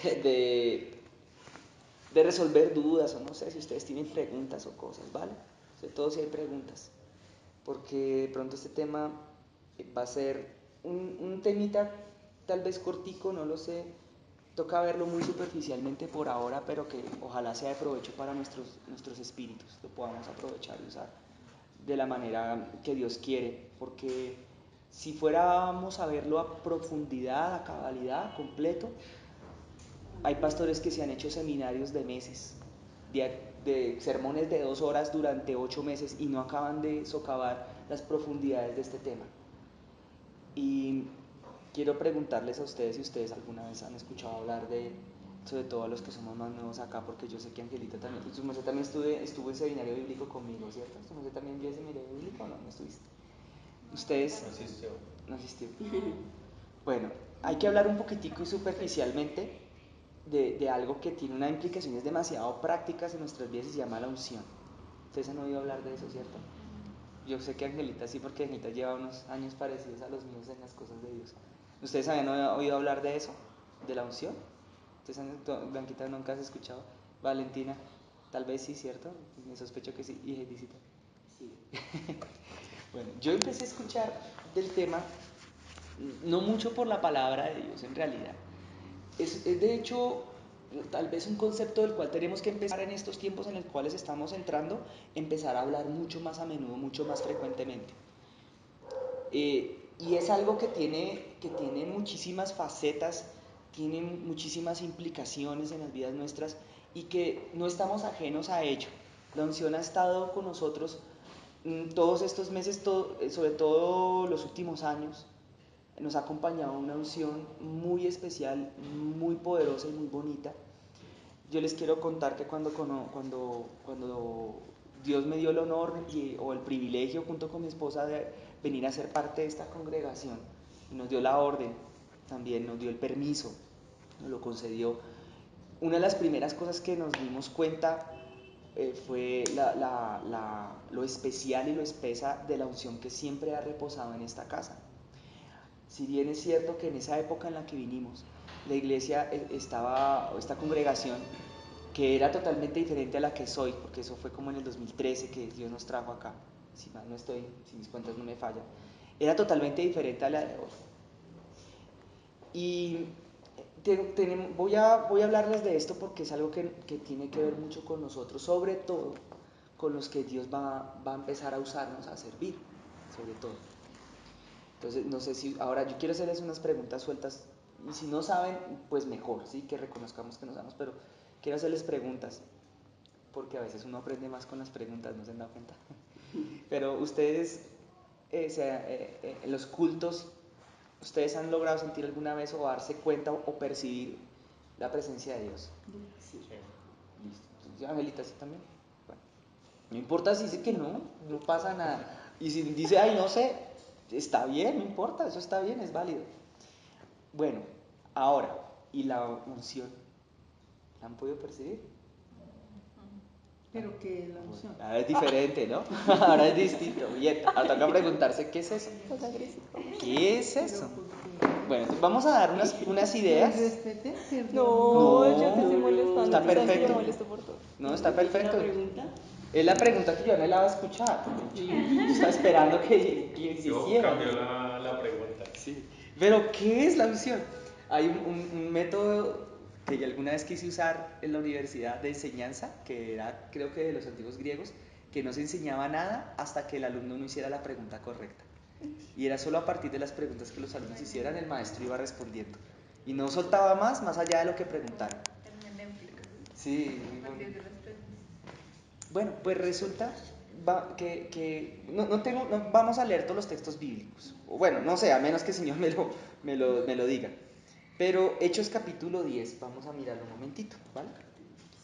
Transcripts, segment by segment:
de, de resolver dudas, o no sé si ustedes tienen preguntas o cosas, ¿vale? Sobre todo si hay preguntas, porque de pronto este tema va a ser un temita tal vez cortico, no lo sé, toca verlo muy superficialmente por ahora, pero que ojalá sea de provecho para nuestros espíritus, lo podamos aprovechar y usar de la manera que Dios quiere, porque si fuéramos a verlo a profundidad, a cabalidad, completo, hay pastores que se han hecho seminarios de meses, de sermones de 2 horas durante 8 meses y no acaban de socavar las profundidades de este tema. Y quiero preguntarles a ustedes si ustedes alguna vez han escuchado hablar de él, sobre todo a los que somos más nuevos acá, porque yo sé que Angelita también, su merced también estuvo en seminario bíblico conmigo, ¿cierto? ¿Su merced también vio seminario bíblico o no? ¿No estuviste? ¿Ustedes? No asistió. No asistió. Bueno, hay que hablar un poquitico y superficialmente de algo que tiene unas implicaciones demasiado prácticas en nuestras vidas y se llama la unción. Ustedes han oído hablar de eso, ¿cierto? Yo sé que Angelita sí, porque Angelita lleva unos años parecidos a los míos en las cosas de Dios. ¿Ustedes habían oído hablar de eso? ¿De la unción? Blanquita, nunca has escuchado. Valentina, tal vez sí, ¿cierto? Me sospecho que sí. Y Edicita. Sí. Bueno, yo empecé a escuchar del tema, no mucho por la palabra de Dios en realidad. Es de hecho tal vez un concepto del cual tenemos que empezar en estos tiempos en los cuales estamos entrando, empezar a hablar mucho más a menudo, mucho más frecuentemente. Y es algo que tiene muchísimas facetas, tiene muchísimas implicaciones en las vidas nuestras y que no estamos ajenos a ello. La unción ha estado con nosotros todos estos meses, sobre todo los últimos años. Nos ha acompañado una unción muy especial, muy poderosa y muy bonita. Yo les quiero contar que cuando Dios me dio el honor o el privilegio junto con mi esposa de venir a ser parte de esta congregación, y nos dio la orden, también nos dio el permiso, nos lo concedió. Una de las primeras cosas que nos dimos cuenta fue lo especial y lo espesa de la unción que siempre ha reposado en esta casa. Si bien es cierto que en esa época en la que vinimos, la iglesia esta congregación, que era totalmente diferente a la que soy, porque eso fue como en el 2013 que Dios nos trajo acá, si mal no estoy, si mis cuentas no me fallan, era totalmente diferente a la de hoy. Y voy a hablarles de esto porque es algo que tiene que ver mucho con nosotros, sobre todo con los que Dios va a empezar a usarnos a servir, sobre todo. Entonces, no sé si ahora yo quiero hacerles unas preguntas sueltas y si no saben, pues mejor, sí, que reconozcamos que no sabemos, pero quiero hacerles preguntas porque a veces uno aprende más con las preguntas, ¿no se han dado cuenta? Pero ustedes, en los cultos, ¿ustedes han logrado sentir alguna vez o darse cuenta o percibir la presencia de Dios? Sí. Listo. Angelita, ¿sí también? Bueno, no importa si dice que no, no pasa nada. Y si dice, ay, no sé, está bien, no importa, eso está bien, es válido. Bueno, ahora, ¿y la unción? ¿La han podido percibir? Pero que la unción. Ahora es diferente, ¿no? Ahora es distinto. Bien, ahora toca preguntarse, ¿qué es eso? ¿Qué es eso? Bueno, entonces vamos a dar unas ideas. Respete, No, No, yo te estoy molestando. está Tú sabes que yo me perfecto. molesto por todo. No, está perfecto. ¿La pregunta? Es la pregunta que yo anhelaba escuchar. Yo estaba esperando que Yo insistieran. cambió la pregunta. Sí. Pero, ¿qué es la unción? Hay un método que yo alguna vez quise usar en la universidad de enseñanza, que era, creo que de los antiguos griegos, que no se enseñaba nada hasta que el alumno no hiciera la pregunta correcta. Y era solo a partir de las preguntas que los alumnos hicieran, el maestro iba respondiendo. Y no soltaba más allá de lo que preguntaran. Sí, bueno, pues resulta que no vamos a leer todos los textos bíblicos. Bueno, no sé, a menos que el Señor me lo diga. Pero Hechos capítulo 10, vamos a mirarlo un momentito, ¿vale?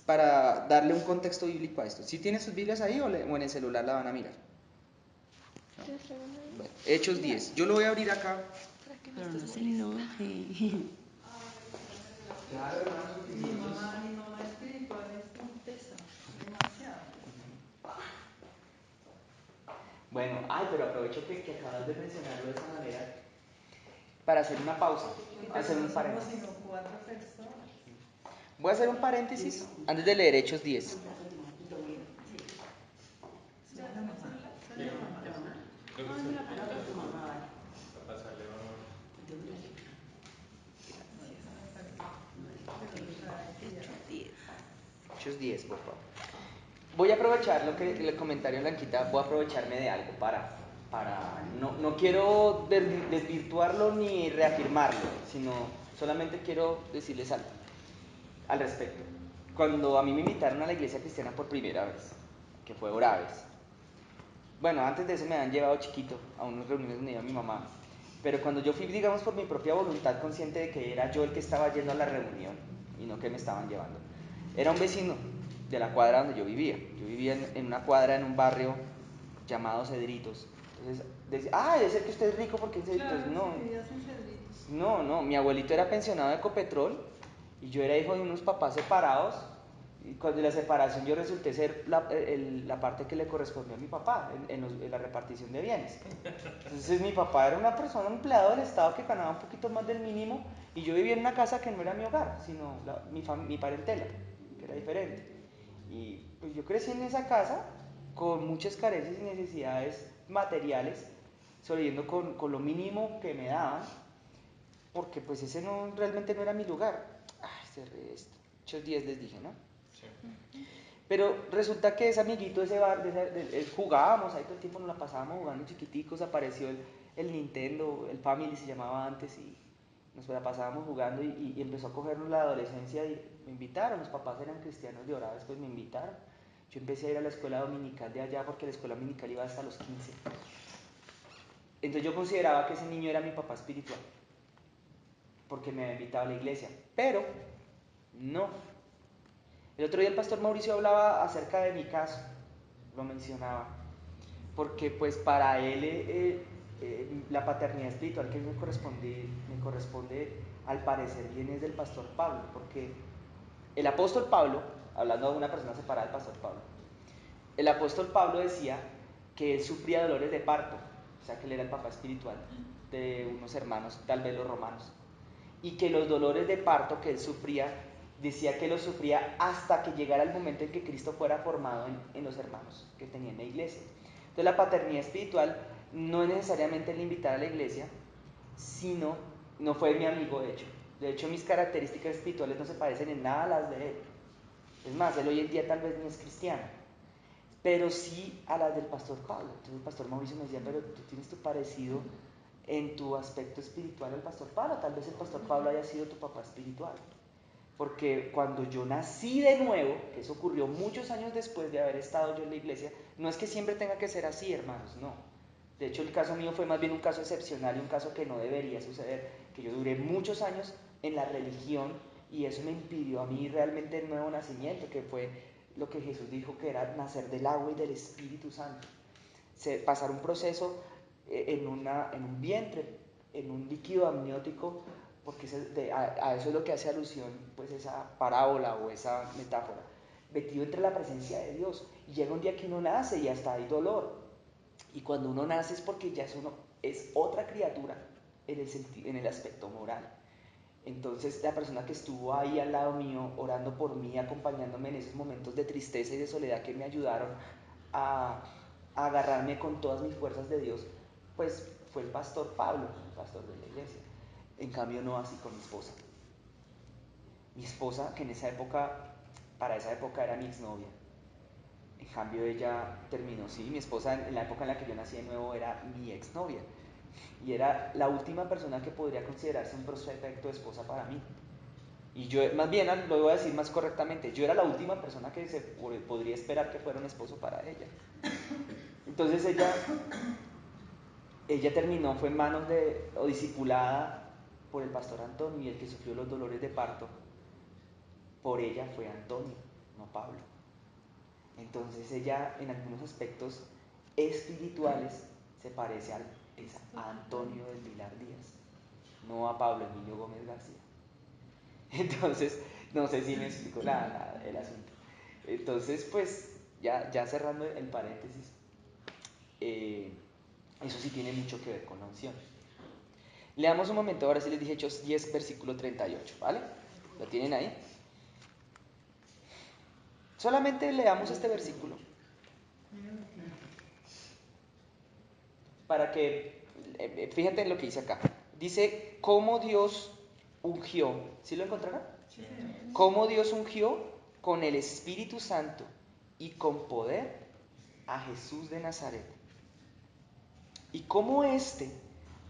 Para darle un contexto bíblico a esto. Si tienen sus Biblias ahí o en el celular la van a mirar. ¿No? Bueno, Hechos 10. Yo lo voy a abrir acá. Pero no se enoje. Claro, hermano. Mi mamá espiritual es un tesa, demasiado. Bueno, pero aprovecho que acabas de mencionarlo de esa manera para hacer una pausa, hacer un paréntesis. Sino 4 personas. Voy a hacer un paréntesis antes de leer Hechos 10. ¿Dame el celular? Sí, Dale a mamá. creo que No, sí. me la apunto. A pasarle, vamos. Eso me parece. Pero lo trae que ya. Hechos 10, por favor. Voy a aprovechar lo que el comentario Blanquita, voy a aprovecharme de algo no quiero desvirtuarlo ni reafirmarlo, sino solamente quiero decirles algo al respecto. Cuando a mí me invitaron a la iglesia cristiana por primera vez, que fue Oraves, bueno, antes de eso me han llevado chiquito a unas reuniones donde iba mi mamá, pero cuando yo fui, digamos, por mi propia voluntad, consciente de que era yo el que estaba yendo a la reunión y no que me estaban llevando, era un vecino de la cuadra donde yo vivía. Yo vivía en una cuadra en un barrio llamado Cedritos. Entonces, decía, debe ser que usted es rico porque es Cedritos. Claro, No, sí, vivías en Cedritos. no, mi abuelito era pensionado de Ecopetrol y yo era hijo de unos papás separados. Y cuando la separación yo resulté ser la parte que le correspondió a mi papá en la repartición de bienes. Entonces mi papá era una persona, un empleado del Estado que ganaba un poquito más del mínimo y yo vivía en una casa que no era mi hogar, sino mi parentela, que era diferente. Y pues yo crecí en esa casa con muchas carencias y necesidades materiales, sobreviviendo con lo mínimo que me daban, porque pues ese no, realmente no era mi lugar. Cerré esto. Hechos 10 les dije, ¿no? Sí. Pero resulta que ese amiguito de ese bar, jugábamos ahí todo el tiempo, nos la pasábamos jugando chiquiticos, apareció el Nintendo, el Family se llamaba antes, y nos la pasábamos jugando y empezó a cogernos la adolescencia y me invitaron, los papás eran cristianos de Oraves, pues me invitaron. Yo empecé a ir a la escuela dominical de allá porque la escuela dominical iba hasta los 15. Entonces yo consideraba que ese niño era mi papá espiritual, porque me había invitado a la iglesia, pero no. El otro día el pastor Mauricio hablaba acerca de mi caso, lo mencionaba, porque pues para él la paternidad espiritual que me corresponde al parecer bien es del pastor Pablo, porque el apóstol Pablo, hablando de una persona separada del pastor Pablo, el apóstol Pablo decía que él sufría dolores de parto, o sea que él era el papá espiritual de unos hermanos, tal vez los romanos, y que los dolores de parto que él sufría, decía que los sufría hasta que llegara el momento en que Cristo fuera formado en los hermanos que tenía en la iglesia. Entonces la paternidad espiritual no es necesariamente el invitar a la iglesia, sino, no fue mi amigo de hecho mis características espirituales no se parecen en nada a las de él. Es más, él hoy en día tal vez ni es cristiano, pero sí a las del pastor Pablo. Entonces el pastor Mauricio me decía, pero tú tienes tu parecido en tu aspecto espiritual al pastor Pablo, tal vez el pastor Pablo haya sido tu papá espiritual. Porque cuando yo nací de nuevo, que eso ocurrió muchos años después de haber estado yo en la iglesia, no es que siempre tenga que ser así, hermanos, no. De hecho, el caso mío fue más bien un caso excepcional y un caso que no debería suceder, que yo duré muchos años en la religión y eso me impidió a mí realmente el nuevo nacimiento, que fue lo que Jesús dijo que era nacer del agua y del Espíritu Santo. Pasar un proceso en un vientre, en un líquido amniótico, porque a eso es lo que hace alusión pues esa parábola o esa metáfora, metido entre la presencia de Dios. Y llega un día que uno nace y hasta hay dolor. Y cuando uno nace es porque ya es otra criatura en el aspecto moral. Entonces la persona que estuvo ahí al lado mío, orando por mí, acompañándome en esos momentos de tristeza y de soledad que me ayudaron a agarrarme con todas mis fuerzas de Dios, pues fue el pastor Pablo, el pastor de la iglesia. En cambio no así con mi esposa. Mi esposa, que para esa época era mi exnovia. En cambio ella terminó, sí, mi esposa en la época en la que yo nací de nuevo era mi exnovia. Y era la última persona que podría considerarse un prospecto de esposa para mí. Y yo, más bien, lo voy a decir más correctamente, yo era la última persona que se podría esperar que fuera un esposo para ella. Entonces ella terminó, fue en manos o discipulada por el pastor Antonio, y el que sufrió los dolores de parto por ella fue Antonio, no Pablo. Entonces ella en algunos aspectos espirituales se parece a Antonio del Vilar Díaz, no a Pablo Emilio Gómez García. Entonces, no sé si me explico el asunto. Entonces, pues, ya cerrando el paréntesis, eh, eso sí tiene mucho que ver con la unción. Leamos un momento, ahora sí les dije Hechos 10, versículo 38, ¿vale? ¿Lo tienen ahí? Solamente leamos este versículo para que, fíjate en lo que dice acá. Dice, cómo Dios ungió, ¿sí lo encontraron? Sí, señor. Cómo Dios ungió con el Espíritu Santo y con poder a Jesús de Nazaret. Y cómo éste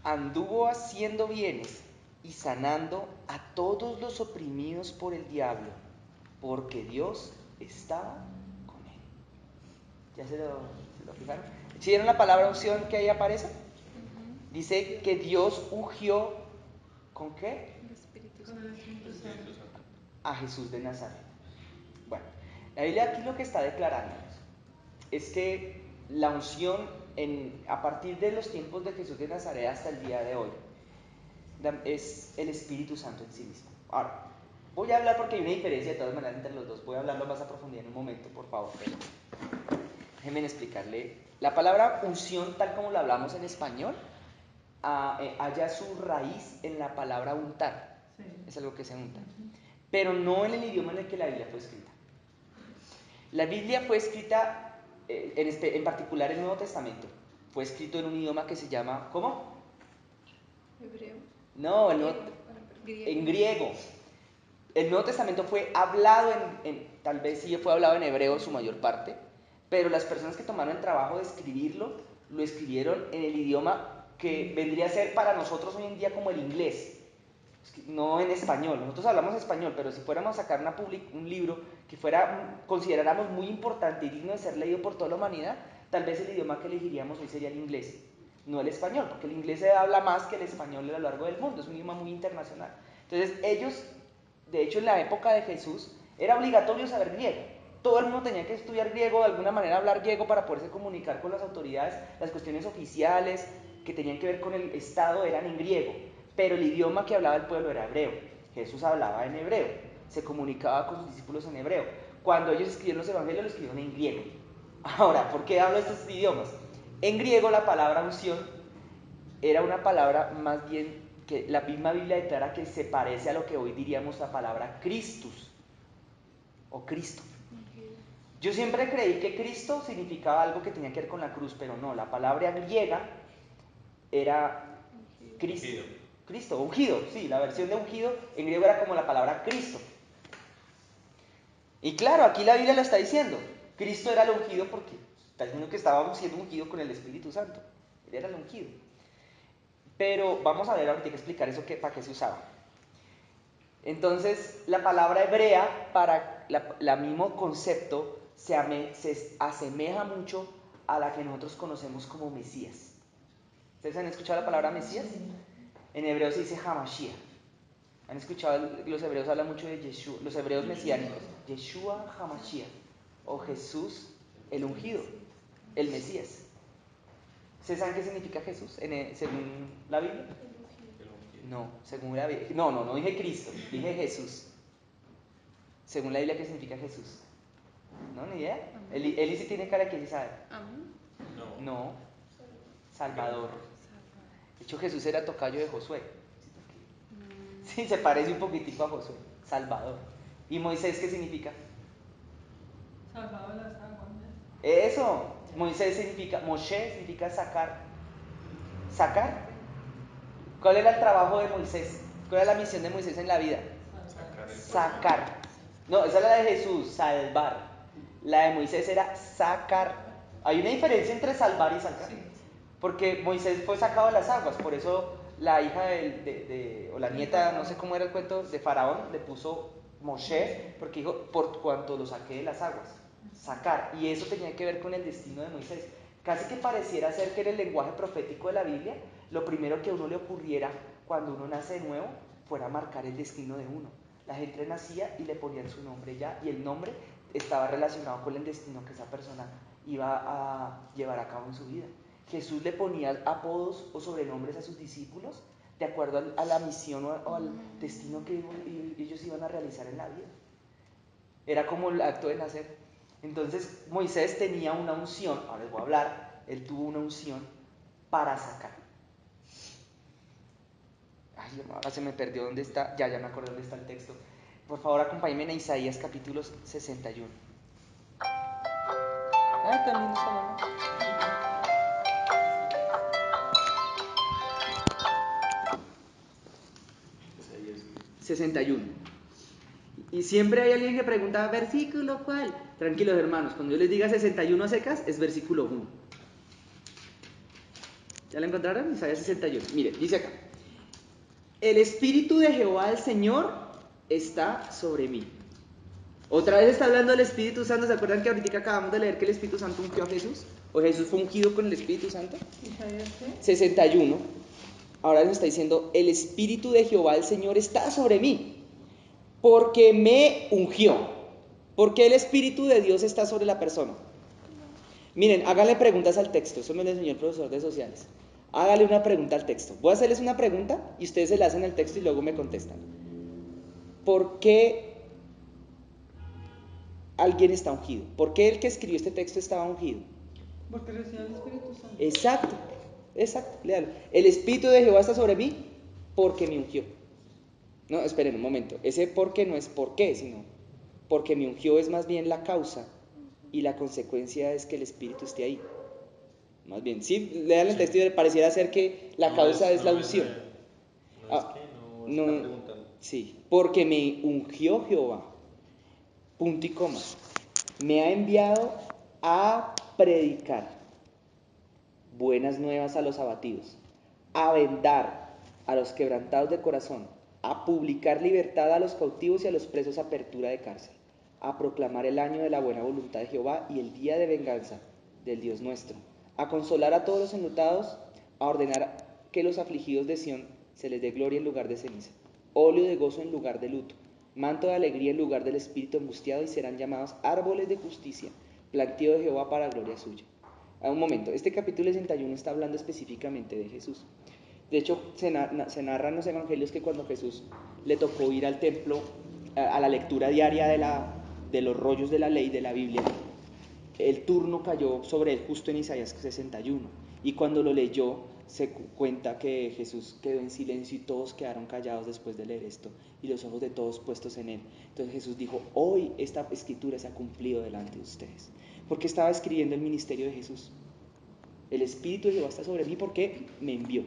anduvo haciendo bienes y sanando a todos los oprimidos por el diablo, porque Dios estaba con él. ¿Ya se lo fijaron? ¿Sí vieron la palabra unción que ahí aparece? Dice que Dios ungió, ¿con qué? Con el Espíritu Espíritu Santo. Santo. A Jesús de Nazaret. Bueno, la Biblia aquí lo que está declarando es que la unción a partir de los tiempos de Jesús de Nazaret hasta el día de hoy es el Espíritu Santo en sí mismo. Ahora, voy a hablar porque hay una diferencia de todas maneras entre los dos. Voy a hablarlo más a profundidad en un momento, por favor. Pero déjenme explicarle. La palabra unción, tal como la hablamos en español, halla su raíz en la palabra untar. Sí. Es algo que se unta. Pero no en el idioma en el que la Biblia fue escrita. La Biblia fue escrita, en particular el Nuevo Testamento, fue escrito en un idioma que se llama, ¿cómo? Hebreo. No, en griego. El Nuevo Testamento fue hablado tal vez sí fue hablado en hebreo en su mayor parte, pero las personas que tomaron el trabajo de escribirlo, lo escribieron en el idioma que vendría a ser para nosotros hoy en día como el inglés, no en español. Nosotros hablamos español, pero si fuéramos a sacar un libro que consideráramos muy importante y digno de ser leído por toda la humanidad, tal vez el idioma que elegiríamos hoy sería el inglés, no el español, porque el inglés se habla más que el español a lo largo del mundo, es un idioma muy internacional. Entonces ellos, de hecho en la época de Jesús, era obligatorio saber griego. Todo el mundo tenía que estudiar griego, de alguna manera hablar griego para poderse comunicar con las autoridades. Las cuestiones oficiales que tenían que ver con el Estado eran en griego, pero el idioma que hablaba el pueblo era hebreo. Jesús hablaba en hebreo, se comunicaba con sus discípulos en hebreo. Cuando ellos escribieron los evangelios, lo escribieron en griego. Ahora, ¿por qué hablo estos idiomas? En griego la palabra unción era una palabra más bien que la misma Biblia declara que se parece a lo que hoy diríamos la palabra Christus o Cristo. Yo siempre creí que Cristo significaba algo que tenía que ver con la cruz, pero no, la palabra griega era Cristo. Ungido. Cristo, ungido, sí, la versión de ungido en griego era como la palabra Cristo. Y claro, aquí la Biblia lo está diciendo. Cristo era el ungido porque está diciendo que estaba siendo ungido con el Espíritu Santo. Él era el ungido. Pero vamos a ver, ahorita hay que explicar eso para qué se usaba. Entonces, la palabra hebrea para el mismo concepto se asemeja mucho a la que nosotros conocemos como Mesías. ¿Ustedes han escuchado la palabra Mesías? En hebreo se dice Hamashiach. ¿Han escuchado? Los hebreos hablan mucho de Yeshua, los hebreos mesiánicos. Yeshua Hamashiach, o Jesús el ungido, el Mesías. ¿Ustedes saben qué significa Jesús según la Biblia? El ungido. No, según la Biblia. No dije Cristo, dije Jesús. Según la Biblia, ¿qué significa Jesús? ¿No? ¿Ni idea? Eli sí tiene cara que sí sabe. No. No, Salvador. De hecho, Jesús era tocayo de Josué. Sí, se parece un poquitico a Josué. Salvador. ¿Y Moisés qué significa? Salvado de las aguas, ¿no? Eso. Moisés significa, Moshe significa sacar. ¿Sacar? ¿Cuál era el trabajo de Moisés? ¿Cuál era la misión de Moisés en la vida? Sacar el pueblo. Sacar. No, esa era la de Jesús, salvar. La de Moisés era sacar. Hay una diferencia entre salvar y sacar. Sí. Porque Moisés fue sacado de las aguas, por eso la hija o la nieta, no sé cómo era el cuento, de Faraón, le puso Moshe, porque dijo, por cuanto lo saqué de las aguas, sacar. Y eso tenía que ver con el destino de Moisés. Casi que pareciera ser que en el lenguaje profético de la Biblia, lo primero que a uno le ocurriera cuando uno nace de nuevo, fuera marcar el destino de uno. La gente nacía y le ponían su nombre ya, y el nombre estaba relacionado con el destino que esa persona iba a llevar a cabo en su vida. Jesús le ponía apodos o sobrenombres a sus discípulos de acuerdo a la misión o al destino que ellos iban a realizar en la vida. Era como el acto de nacer. Entonces Moisés tenía una unción, ahora les voy a hablar, él tuvo una unción para sacar. Ay, ahora se me perdió dónde está, ya me acordé dónde está el texto. Por favor, acompáñenme a Isaías capítulo 61. Ah, también está bueno. 61. Y siempre hay alguien que pregunta, ¿versículo cuál? Tranquilos hermanos, cuando yo les diga 61 a secas, es versículo 1. ¿Ya lo encontraron? Isaías 61. Mire, dice acá. El Espíritu de Jehová el Señor está sobre mí. Otra vez está hablando del Espíritu Santo. ¿Se acuerdan que ahorita acabamos de leer que el Espíritu Santo ungió a Jesús? ¿O Jesús fue ungido con el Espíritu Santo? ¿Isaías qué? 61. Ahora nos está diciendo, el Espíritu de Jehová el Señor está sobre mí, porque me ungió. ¿Por qué el Espíritu de Dios está sobre la persona? Miren, háganle preguntas al texto. Eso me lo enseñó el profesor de sociales. Hágale una pregunta al texto. Voy a hacerles una pregunta y ustedes se la hacen al texto y luego me contestan. ¿Por qué alguien está ungido? ¿Por qué el que escribió este texto estaba ungido? Porque recibió el Espíritu Santo. Exacto, léalo. El Espíritu de Jehová está sobre mí porque me ungió. No, esperen un momento. Ese por qué no es por qué, sino porque me ungió es más bien la causa y la consecuencia es que el Espíritu esté ahí. Más bien, sí, lean el texto y pareciera ser que la causa es la unción. No está preguntando. Sí, porque me ungió Jehová, punto y coma. Me ha enviado a predicar buenas nuevas a los abatidos, a vendar a los quebrantados de corazón, a publicar libertad a los cautivos y a los presos, apertura de cárcel, a proclamar el año de la buena voluntad de Jehová y el día de venganza del Dios nuestro, a consolar a todos los enlutados, a ordenar que los afligidos de Sión se les dé gloria en lugar de ceniza, óleo de gozo en lugar de luto, manto de alegría en lugar del espíritu angustiado, y serán llamados árboles de justicia, plantío de Jehová para gloria suya. Un momento, este capítulo 61 está hablando específicamente de Jesús. De hecho, se narran los evangelios que cuando Jesús le tocó ir al templo a la lectura diaria de los rollos de la ley, de la Biblia, el turno cayó sobre él justo en Isaías 61. Y cuando lo leyó, se cuenta que Jesús quedó en silencio y todos quedaron callados después de leer esto, y los ojos de todos puestos en él. Entonces Jesús dijo, hoy esta escritura se ha cumplido delante de ustedes. Porque estaba escribiendo el ministerio de Jesús. El Espíritu de Jehová está sobre mí porque me envió.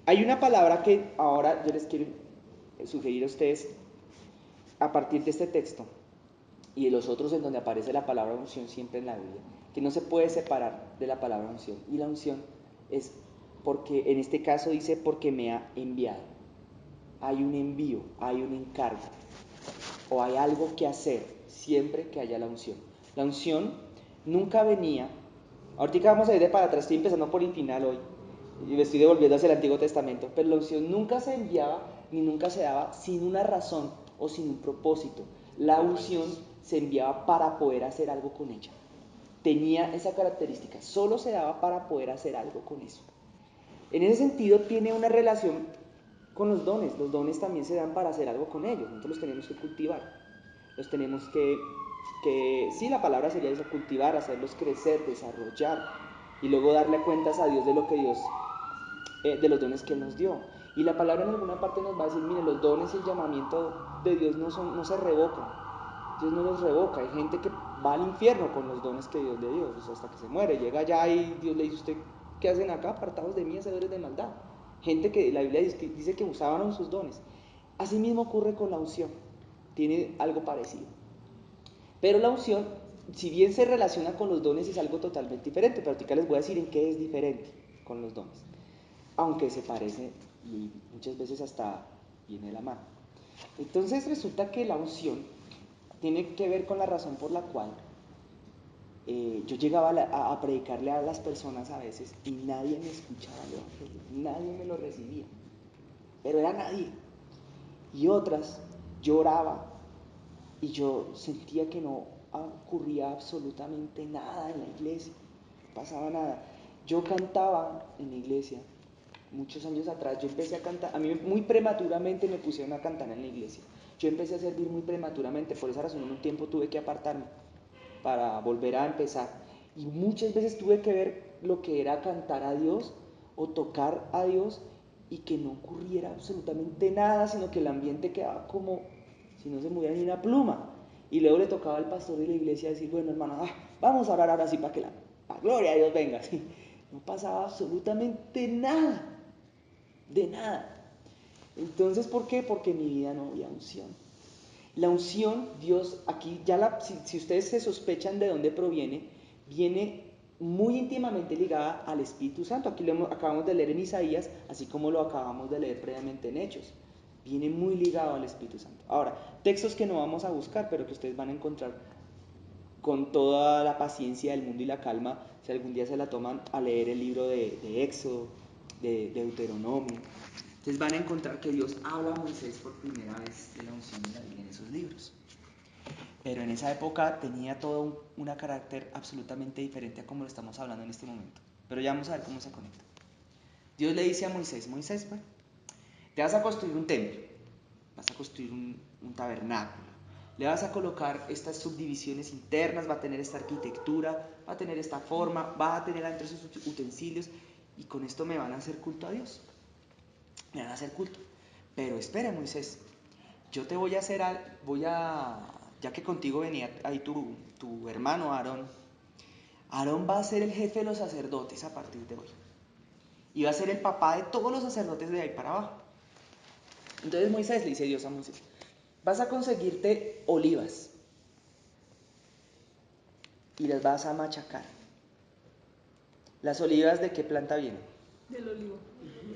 Hay una palabra que ahora yo les quiero sugerir a ustedes a partir de este texto y de los otros en donde aparece la palabra unción siempre en la Biblia, que no se puede separar de la palabra unción. Y la unción es porque, en este caso dice, porque me ha enviado. Hay un envío, hay un encargo, o hay algo que hacer siempre que haya la unción. La unción nunca venía. Ahorita vamos a ir de para atrás, estoy empezando por el final hoy, y me estoy devolviendo hacia el Antiguo Testamento, pero la unción nunca se enviaba ni nunca se daba sin una razón o sin un propósito. La unción se enviaba para poder hacer algo con ella. Tenía esa característica, solo se daba para poder hacer algo con eso. En ese sentido tiene una relación con los dones también se dan para hacer algo con ellos, nosotros los tenemos que cultivar, los tenemos sí, la palabra sería eso, cultivar, hacerlos crecer, desarrollar, y luego darle cuentas a Dios de lo que Dios, de los dones que Él nos dio. Y la palabra en alguna parte nos va a decir, mire, los dones y el llamamiento de Dios no se revocan, Dios no los revoca. Hay gente que va al infierno con los dones que Dios le dio, pues hasta que se muere, llega allá y Dios le dice, ¿usted qué hacen acá? Apartados de mí, hacedores de maldad. Gente que la Biblia dice que usaban sus dones. Así mismo ocurre con la unción, tiene algo parecido. Pero la unción, si bien se relaciona con los dones, es algo totalmente diferente. Pero ahorita les voy a decir en qué es diferente con los dones. Aunque se parece y muchas veces hasta viene de la mano. Entonces resulta que la unción tiene que ver con la razón por la cual yo llegaba a predicarle a las personas a veces y nadie me escuchaba el evangelio, nadie me lo recibía, pero era nadie. Y otras, yo oraba y yo sentía que no ocurría absolutamente nada en la iglesia, no pasaba nada. Yo cantaba en la iglesia, muchos años atrás yo empecé a cantar, a mí muy prematuramente me pusieron a cantar en la iglesia. Yo empecé a servir muy prematuramente, por esa razón en un tiempo tuve que apartarme para volver a empezar. Y muchas veces tuve que ver lo que era cantar a Dios o tocar a Dios y que no ocurriera absolutamente nada, sino que el ambiente quedaba como si no se moviera ni una pluma. Y luego le tocaba al pastor de la iglesia decir, bueno hermano, vamos a orar ahora sí para que la gloria a Dios venga. ¿Sí? No pasaba absolutamente nada, de nada. Entonces, ¿por qué? Porque en mi vida no había unción. La unción, Dios, aquí ya si ustedes se sospechan de dónde proviene, viene muy íntimamente ligada al Espíritu Santo. Aquí acabamos de leer en Isaías, así como lo acabamos de leer previamente en Hechos. Viene muy ligado al Espíritu Santo. Ahora, textos que no vamos a buscar, pero que ustedes van a encontrar con toda la paciencia del mundo y la calma, si algún día se la toman a leer el libro de Éxodo, de Deuteronomio. Entonces van a encontrar que Dios habla a Moisés por primera vez de la unción de la Biblia en esos libros. Pero en esa época tenía todo un carácter absolutamente diferente a como lo estamos hablando en este momento. Pero ya vamos a ver cómo se conecta. Dios le dice a Moisés, Moisés, bueno, te vas a construir un templo, vas a construir un tabernáculo, le vas a colocar estas subdivisiones internas, va a tener esta arquitectura, va a tener esta forma, va a tener entre sus utensilios y con esto me van a hacer culto a Dios. Me van a hacer culto. Pero espera, Moisés, yo te voy a hacer, ya que contigo venía ahí tu hermano Aarón, Aarón va a ser el jefe de los sacerdotes a partir de hoy. Y va a ser el papá de todos los sacerdotes de ahí para abajo. Entonces Moisés le dice Dios a Moisés, vas a conseguirte olivas y las vas a machacar. ¿Las olivas de qué planta vienen? Del olivo.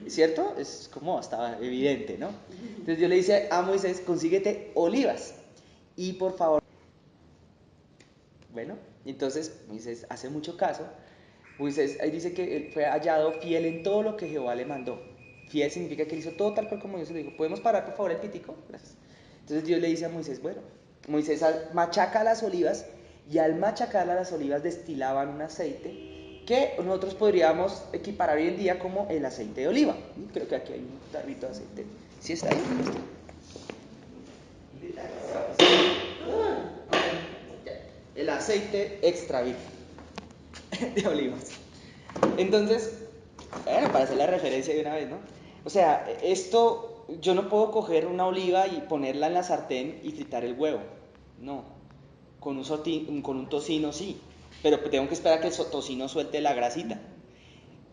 ¿Cierto? Es como hasta evidente, ¿no? Entonces Dios le dice a Moisés, consíguete olivas y por favor. Bueno, entonces Moisés hace mucho caso. Moisés ahí dice que él fue hallado fiel en todo lo que Jehová le mandó. Fiel significa que él hizo todo tal cual como Dios le dijo. ¿Podemos parar por favor el pitico? Gracias. Entonces Dios le dice a Moisés, bueno, Moisés machaca las olivas y al machacar las olivas destilaban un aceite que nosotros podríamos equiparar hoy en día como el aceite de oliva. Creo que aquí hay un tarrito de aceite. ¿Sí está ahí? El aceite extra virgen de olivas. Entonces, bueno, para hacer la referencia de una vez, ¿no? O sea, esto, yo no puedo coger una oliva y ponerla en la sartén y fritar el huevo. No. Con un tocino sí. Pero tengo que esperar a que el tocino suelte la grasita.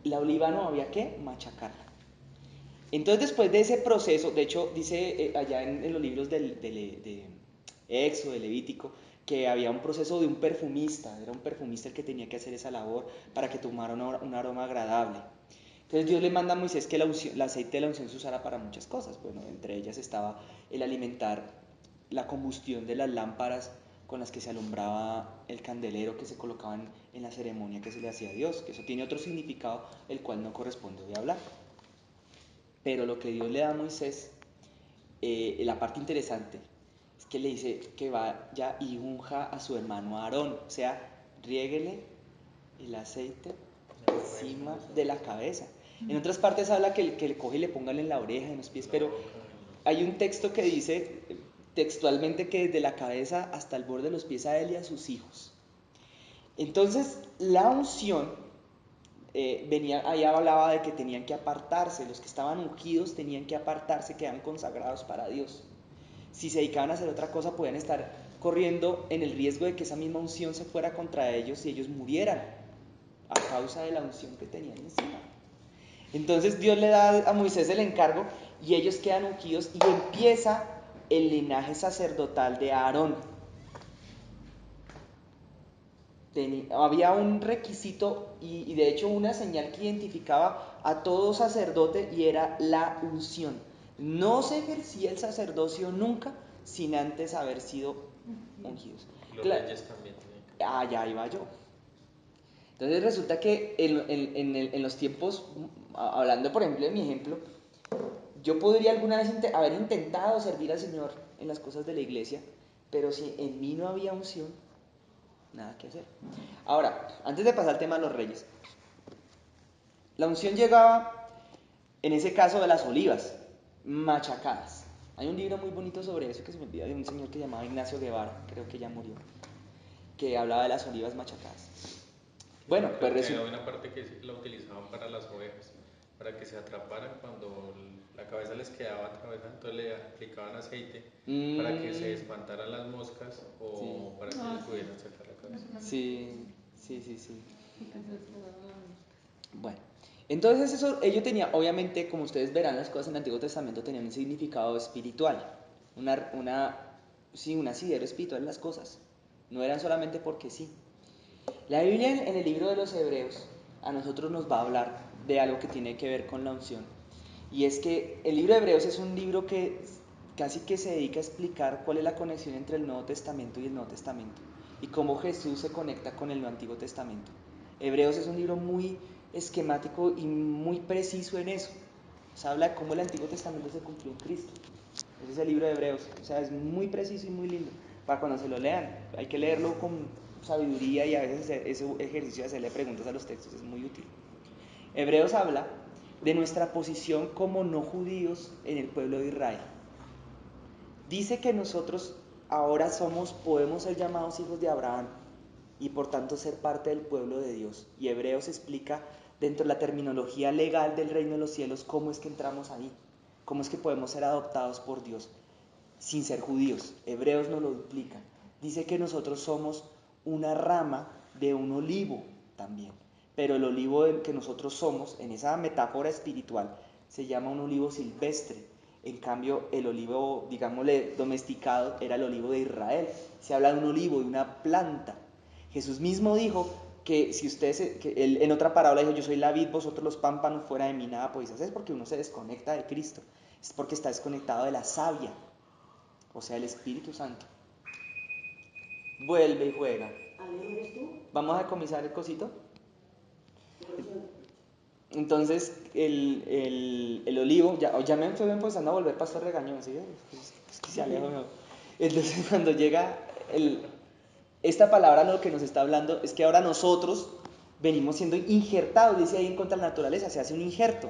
La oliva no había que machacarla. Entonces, después de ese proceso, de hecho, dice allá en los libros de Éxodo, de Levítico, que había un proceso de un perfumista, era un perfumista el que tenía que hacer esa labor para que tomara un aroma agradable. Entonces Dios le manda a Moisés que el aceite de la unción se usara para muchas cosas. Bueno, entre ellas estaba el alimentar la combustión de las lámparas con las que se alumbraba el candelero que se colocaban en la ceremonia que se le hacía a Dios, que eso tiene otro significado el cual no corresponde hoy hablar. Pero lo que Dios le da a Moisés, la parte interesante, es que le dice que vaya y unja a su hermano Aarón, o sea, riéguele el aceite encima de la cabeza. En otras partes habla que le coge y le pongan en la oreja, en los pies, pero hay un texto que dice textualmente que desde la cabeza hasta el borde de los pies a él y a sus hijos. Entonces, la unción ahí hablaba de que tenían que apartarse, los que estaban ungidos tenían que apartarse, quedaban consagrados para Dios. Si se dedicaban a hacer otra cosa, podían estar corriendo en el riesgo de que esa misma unción se fuera contra ellos y ellos murieran a causa de la unción que tenían encima. Entonces Dios le da a Moisés el encargo y ellos quedan ungidos y empieza el linaje sacerdotal de Aarón. Había un requisito y de hecho una señal que identificaba a todo sacerdote y era la unción. No se ejercía el sacerdocio nunca sin antes haber sido ungidos. Los reyes también tienen que. Ya iba yo. Entonces resulta que en los tiempos, hablando por ejemplo de mi ejemplo, yo podría alguna vez haber intentado servir al Señor en las cosas de la iglesia, pero si en mí no había unción, nada que hacer. Ahora, antes de pasar al tema de los reyes, la unción llegaba, en ese caso, de las olivas, machacadas. Hay un libro muy bonito sobre eso que se me olvida, de un señor que se llamaba Ignacio Guevara, creo que ya murió, que hablaba de las olivas machacadas. Bueno, pues Creo que resulta. había una parte que la utilizaban para las ovejas, para que se atraparan cuando la cabeza les quedaba atravesada, entonces le aplicaban aceite para que se Mm, espantaran las moscas sí, o para que Ah, le sí. pudieran sacar la cabeza. sí, sí, sí, sí. Porque se esperaban las moscas. Bueno, entonces eso, ello tenía, obviamente, como ustedes verán, las cosas en el Antiguo Testamento tenían un significado espiritual, sí, un asidero espiritual en las cosas, no eran solamente porque sí. La Biblia en el libro de los Hebreos a nosotros nos va a hablar de algo que tiene que ver con la unción, y es que el libro de Hebreos es un libro que casi que se dedica a explicar cuál es la conexión entre el Nuevo Testamento y el Nuevo Testamento, y cómo Jesús se conecta con el Antiguo Testamento. Hebreos es un libro muy esquemático y muy preciso en eso. Se habla de cómo el Antiguo Testamento se cumplió en Cristo. Ese es el libro de Hebreos. O sea, es muy preciso y muy lindo. Para cuando se lo lean, hay que leerlo con sabiduría y a veces hacer ese ejercicio de hacerle preguntas a los textos es muy útil. Hebreos habla de nuestra posición como no judíos en el pueblo de Israel. Dice que nosotros ahora podemos ser llamados hijos de Abraham y por tanto ser parte del pueblo de Dios. Y Hebreos explica dentro de la terminología legal del reino de los cielos cómo es que entramos ahí, cómo es que podemos ser adoptados por Dios sin ser judíos. Hebreos nos lo explica. Dice que nosotros somos una rama de un olivo también, pero el olivo que nosotros somos, en esa metáfora espiritual, se llama un olivo silvestre. En cambio, el olivo, digámosle, domesticado, era el olivo de Israel. Se habla de un olivo, de una planta. Jesús mismo dijo que si ustedes, que él en otra parábola dijo, yo soy la vid, vosotros los pámpanos, fuera de mí nada podéis hacer. Es porque uno se desconecta de Cristo, es porque está desconectado de la savia, o sea, el Espíritu Santo. Vuelve y juega. Vamos a decomisar el cosito. Entonces, el olivo, ya me estoy empezando a volver pastor regañón, ¿sí? Es que se aleja mejor. Entonces, cuando llega esta palabra, lo que nos está hablando es que ahora nosotros venimos siendo injertados, dice ahí en contra de la naturaleza, se hace un injerto.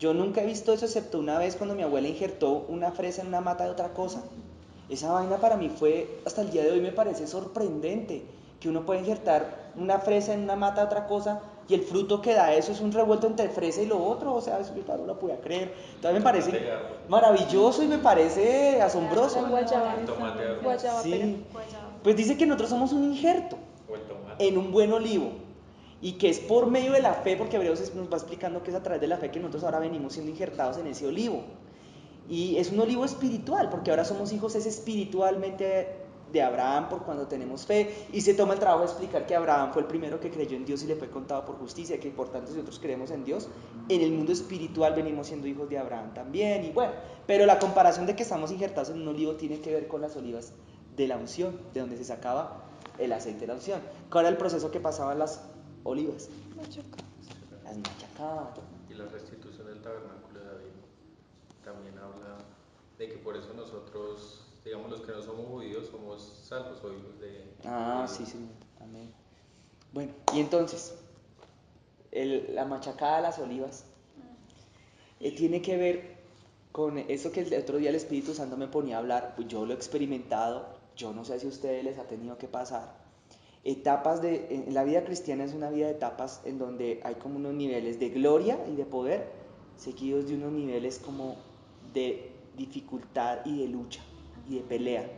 Yo nunca he visto eso excepto una vez cuando mi abuela injertó una fresa en una mata de otra cosa. Esa vaina para mí fue, hasta el día de hoy me parece sorprendente, que uno puede injertar una fresa en una mata de otra cosa y el fruto que da eso es un revuelto entre fresa y lo otro, o sea, eso yo no lo podía creer. Entonces me parece maravilloso y me parece asombroso. La guayaba. El tomate árbol Guayaba, pera. Sí, Guayaba. pues dice que nosotros somos un injerto o el tomate. en un buen olivo y que es por medio de la fe, porque Hebreos nos va explicando que es a través de la fe que nosotros ahora venimos siendo injertados en ese olivo. Y es un olivo espiritual, porque ahora somos hijos es espiritualmente de Abraham por cuando tenemos fe, y se toma el trabajo de explicar que Abraham fue el primero que creyó en Dios y le fue contado por justicia, que por tanto si nosotros creemos en Dios, en el mundo espiritual venimos siendo hijos de Abraham también, y bueno, pero la comparación de que estamos injertados en un olivo tiene que ver con las olivas de la unción, de donde se sacaba el aceite de la unción. ¿Cuál era el proceso que pasaban las olivas? Machaca. Las machacaban. Y la restitución del tabernáculo de David también habla de que por eso nosotros, digamos los que no somos judíos, somos salvos o hijos de Sí, Dios. señor, amén. Bueno, y entonces, la machacada de las olivas tiene que ver con eso que el otro día el Espíritu Santo me ponía a hablar, pues yo lo he experimentado, yo no sé si a ustedes les ha tenido que pasar. En la vida cristiana es una vida de etapas en donde hay como unos niveles de gloria y de poder, seguidos de unos niveles como de dificultad y de lucha y de pelea,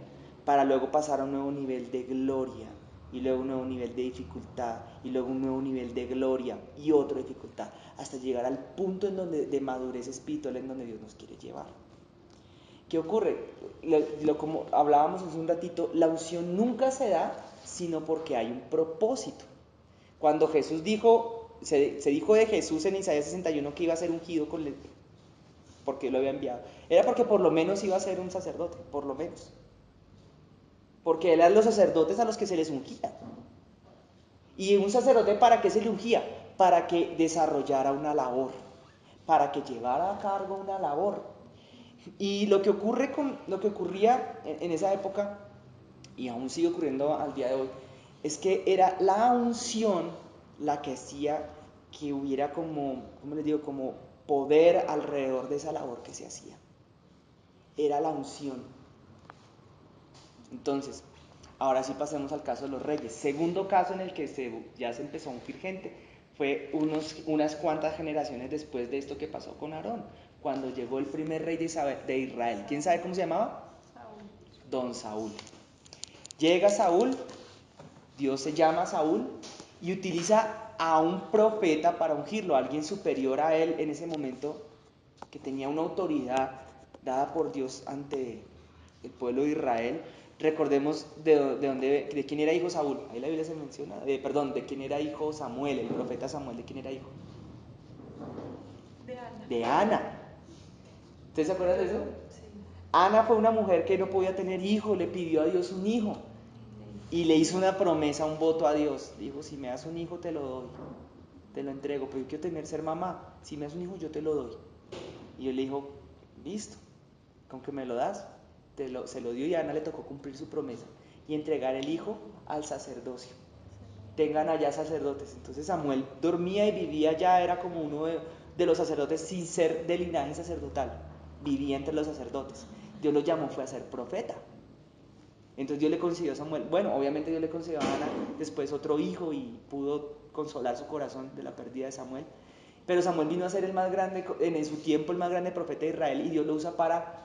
para luego pasar a un nuevo nivel de gloria y luego un nuevo nivel de dificultad y luego un nuevo nivel de gloria y otra dificultad, hasta llegar al punto en donde, de madurez espiritual en donde Dios nos quiere llevar. ¿Qué ocurre? Como hablábamos hace un ratito, la unción nunca se da sino porque hay un propósito. Cuando Jesús dijo, se dijo de Jesús en Isaías 61 que iba a ser ungido porque lo había enviado, era porque por lo menos iba a ser un sacerdote, por lo menos. Porque eran los sacerdotes a los que se les ungía. ¿Y un sacerdote para qué se le ungía? Para que desarrollara una labor, para que llevara a cargo una labor. Y lo que ocurría en esa época, y aún sigue ocurriendo al día de hoy, es que era la unción la que hacía que hubiera como, ¿cómo les digo? Como poder alrededor de esa labor que se hacía. Era la unción. Entonces, ahora sí pasemos al caso de los reyes. Segundo caso en el que ya se empezó a ungir gente fue unas cuantas generaciones después de esto que pasó con Aarón, cuando llegó el primer rey de Israel. ¿Quién sabe cómo se llamaba? Saúl. Don Saúl. Llega Saúl, Dios se llama a Saúl y utiliza a un profeta para ungirlo, a alguien superior a él en ese momento, que tenía una autoridad dada por Dios ante el pueblo de Israel. Recordemos de quién era hijo Saúl. Ahí la Biblia se menciona, de quién era hijo Samuel, el profeta Samuel, ¿de quién era hijo? De Ana. De Ana. ¿Ustedes se acuerdan de eso? Sí. Ana fue una mujer que no podía tener hijo, le pidió a Dios un hijo y le hizo una promesa, un voto a Dios. Dijo, si me das un hijo te lo doy, te lo entrego, pero yo quiero ser mamá. Si me das un hijo yo te lo doy. Y Dios le dijo, listo, con que me lo das, se lo dio, y a Ana le tocó cumplir su promesa y entregar el hijo al sacerdocio. Tengan allá sacerdotes. Entonces Samuel dormía y vivía ya, era como uno de los sacerdotes sin ser de linaje sacerdotal, vivía entre los sacerdotes. Dios lo llamó, fue a ser profeta. Entonces Dios le concedió a Samuel, bueno, obviamente Dios le concedió a Ana después otro hijo y pudo consolar su corazón de la pérdida de Samuel. Pero Samuel vino a ser el más grande, en su tiempo el más grande profeta de Israel, y Dios lo usa para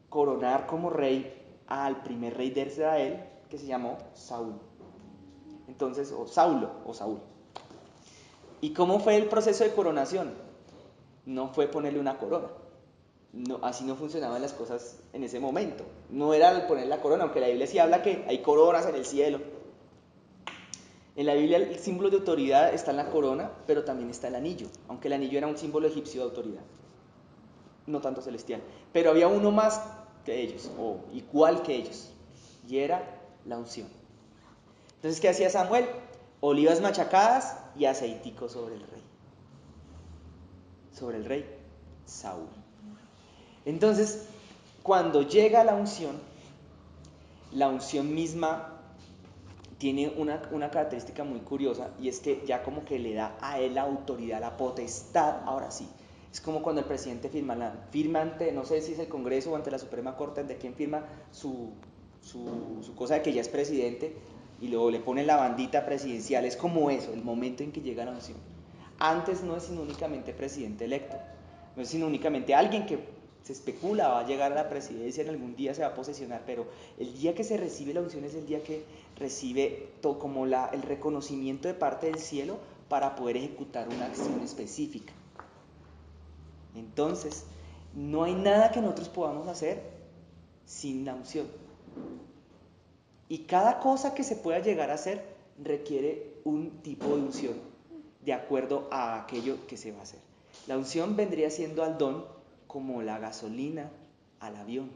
coronar como rey al primer rey de Israel, que se llamó Saúl. Entonces, o Saulo, o Saúl. ¿Y cómo fue el proceso de coronación? No fue ponerle una corona. No, así no funcionaban las cosas en ese momento. No era poner la corona, aunque la Biblia sí habla que hay coronas en el cielo. En la Biblia el símbolo de autoridad está en la corona, pero también está el anillo, aunque el anillo era un símbolo egipcio de autoridad, no tanto celestial. Pero había uno más que ellos, o igual que ellos, y era la unción. Entonces, ¿qué hacía Samuel? Olivas machacadas y aceitico sobre el rey Saúl. Entonces, cuando llega la unción misma tiene una característica muy curiosa, y es que ya como que le da a él la autoridad, la potestad, ahora sí. Es como cuando el presidente firma ante, no sé si es el Congreso o ante la Suprema Corte, ante quien firma su cosa de que ya es presidente, y luego le ponen la bandita presidencial. Es como eso, el momento en que llega la unción. Antes no es sino únicamente presidente electo, no es sino únicamente alguien que se especula va a llegar a la presidencia, en algún día se va a posesionar, pero el día que se recibe la unción es el día que recibe todo como el reconocimiento de parte del cielo para poder ejecutar una acción específica. Entonces, no hay nada que nosotros podamos hacer sin la unción. Y cada cosa que se pueda llegar a hacer requiere un tipo de unción, de acuerdo a aquello que se va a hacer. La unción vendría siendo al don como la gasolina al avión.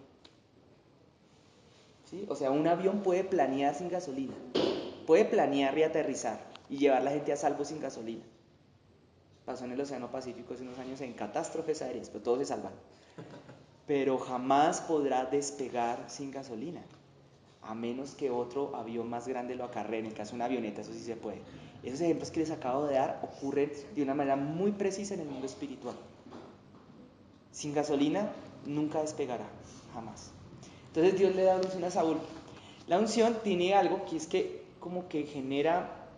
¿Sí? O sea, un avión puede planear sin gasolina, puede planear y aterrizar y llevar a la gente a salvo sin gasolina. Pasó en el Océano Pacífico hace unos años en catástrofes aéreas, pero todos se salvan. Pero jamás podrá despegar sin gasolina, a menos que otro avión más grande lo acarree. En el caso de una avioneta, eso sí se puede. Esos ejemplos que les acabo de dar ocurren de una manera muy precisa en el mundo espiritual. Sin gasolina nunca despegará, jamás. Entonces Dios le da unción a Saúl. La unción tiene algo que es que como que genera,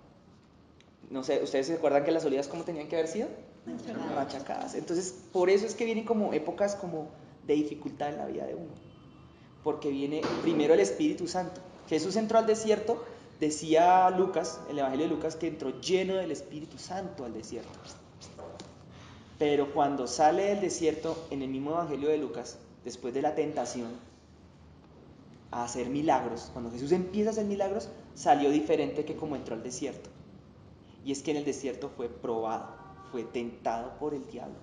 no sé, ¿ustedes se acuerdan que las olivas cómo tenían que haber sido? Machacadas. Entonces por eso es que vienen como épocas como de dificultad en la vida de uno, porque viene primero el Espíritu Santo. Jesús entró al desierto, decía Lucas, el Evangelio de Lucas, que entró lleno del Espíritu Santo al desierto. Pero cuando sale del desierto, en el mismo Evangelio de Lucas, después de la tentación a hacer milagros, cuando Jesús empieza a hacer milagros, salió diferente que como entró al desierto. Y es que en el desierto fue probado, fue tentado por el diablo.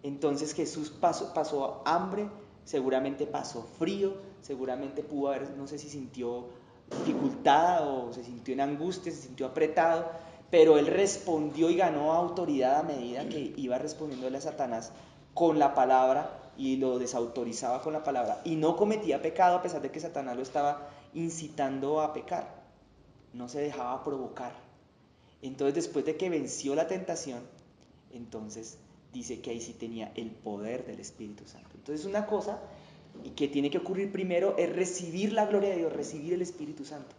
Entonces Jesús pasó hambre, seguramente pasó frío, seguramente pudo haber, no sé si sintió dificultad o se sintió en angustia, se sintió apretado, pero él respondió y ganó autoridad a medida que iba respondiéndole a Satanás con la palabra, y lo desautorizaba con la palabra, y no cometía pecado a pesar de que Satanás lo estaba incitando a pecar, no se dejaba provocar. Entonces, después de que venció la tentación, entonces dice que ahí sí tenía el poder del Espíritu Santo. Entonces, una cosa y que tiene que ocurrir primero es recibir la gloria de Dios, recibir el Espíritu Santo.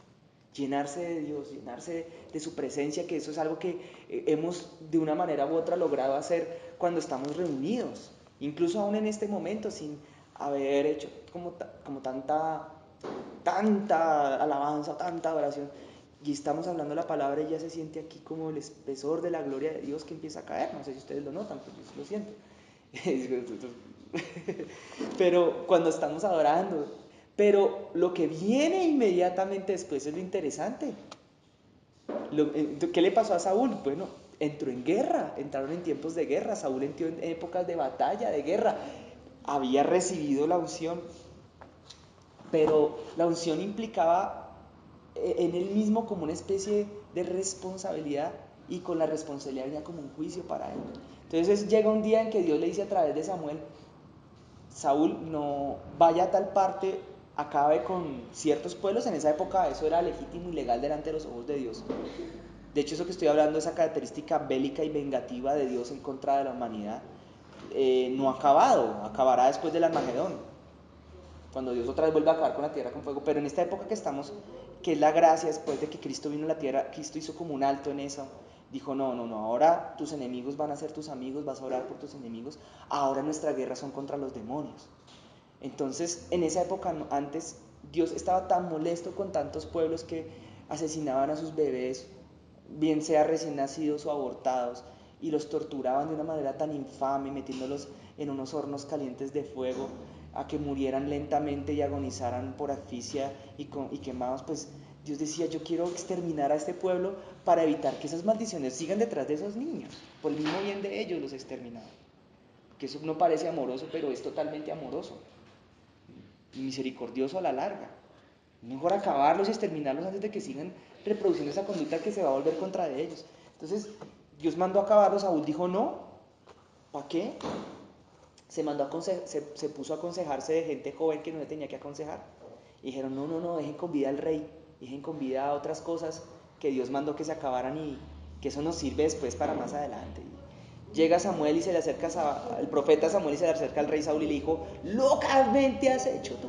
llenarse de Dios, llenarse de su presencia, que eso es algo que hemos de una manera u otra logrado hacer cuando estamos reunidos, incluso aún en este momento, sin haber hecho como tanta alabanza, tanta oración, y estamos hablando la palabra y ya se siente aquí como el espesor de la gloria de Dios que empieza a caer. No sé si ustedes lo notan, pues yo sí lo siento. Pero cuando estamos adorando, pero lo que viene inmediatamente después es lo interesante. ¿Qué le pasó a Saúl? Bueno, entró en guerra, entraron en tiempos de guerra, Saúl entró en épocas de batalla, de guerra, había recibido la unción, pero la unción implicaba en él mismo como una especie de responsabilidad, y con la responsabilidad venía como un juicio para él. Entonces llega un día en que Dios le dice a través de Samuel: Saúl, no vaya a tal parte, acabe con ciertos pueblos. En esa época eso era legítimo y legal delante de los ojos de Dios. De hecho, eso que estoy hablando, esa característica bélica y vengativa de Dios en contra de la humanidad, no ha acabado, acabará después del Armagedón, cuando Dios otra vez vuelve a acabar con la tierra con fuego. Pero en esta época que estamos, que es la gracia, después de que Cristo vino a la tierra, Cristo hizo como un alto en eso. Dijo: no, ahora tus enemigos van a ser tus amigos, vas a orar por tus enemigos. Ahora nuestra guerra son contra los demonios. Entonces, en esa época, antes, Dios estaba tan molesto con tantos pueblos que asesinaban a sus bebés, bien sea recién nacidos o abortados, y los torturaban de una manera tan infame, metiéndolos en unos hornos calientes de fuego, a que murieran lentamente y agonizaran por asfixia y quemados. Pues Dios decía: yo quiero exterminar a este pueblo para evitar que esas maldiciones sigan detrás de esos niños. Por el mismo bien de ellos los exterminaba. Que eso no parece amoroso, pero es totalmente amoroso y misericordioso a la larga. Mejor acabarlos y exterminarlos antes de que sigan reproduciendo esa conducta que se va a volver contra de ellos. Entonces Dios mandó a acabarlos. Saúl dijo: no, ¿para qué? Se puso a aconsejarse de gente joven que no le tenía que aconsejar. Y dijeron: no, dejen con vida al rey, dejen con vida a otras cosas que Dios mandó que se acabaran, y que eso nos sirve después para más adelante. Y llega Samuel y se le acerca el profeta Samuel, y se le acerca al rey Saúl y le dijo: locamente has hecho tú.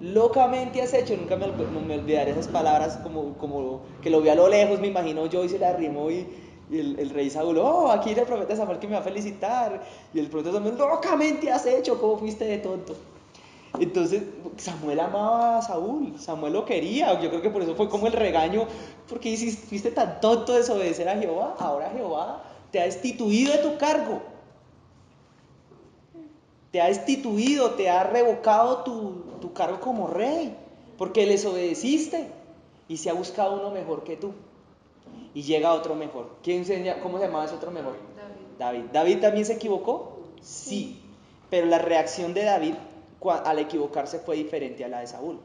Locamente has hecho. Nunca no me olvidaré esas palabras, como que lo vi a lo lejos, me imagino yo, y se le arrimó, y el rey Saúl: oh, aquí viene el profeta Samuel que me va a felicitar. Y el profeta Samuel: locamente has hecho, ¿cómo fuiste de tonto? Entonces Samuel amaba a Saúl, Samuel lo quería. Yo creo que por eso fue como el regaño: porque fuiste tan tonto de desobedecer a Jehová, ahora Jehová te ha destituido de tu cargo, te ha destituido, te ha revocado tu cargo como rey, porque les obedeciste, y se ha buscado uno mejor que tú. Y llega otro mejor. ¿Cómo se llamaba ese otro mejor? David. ¿David también se equivocó? Sí. Pero la reacción de David al equivocarse fue diferente a la de Saúl.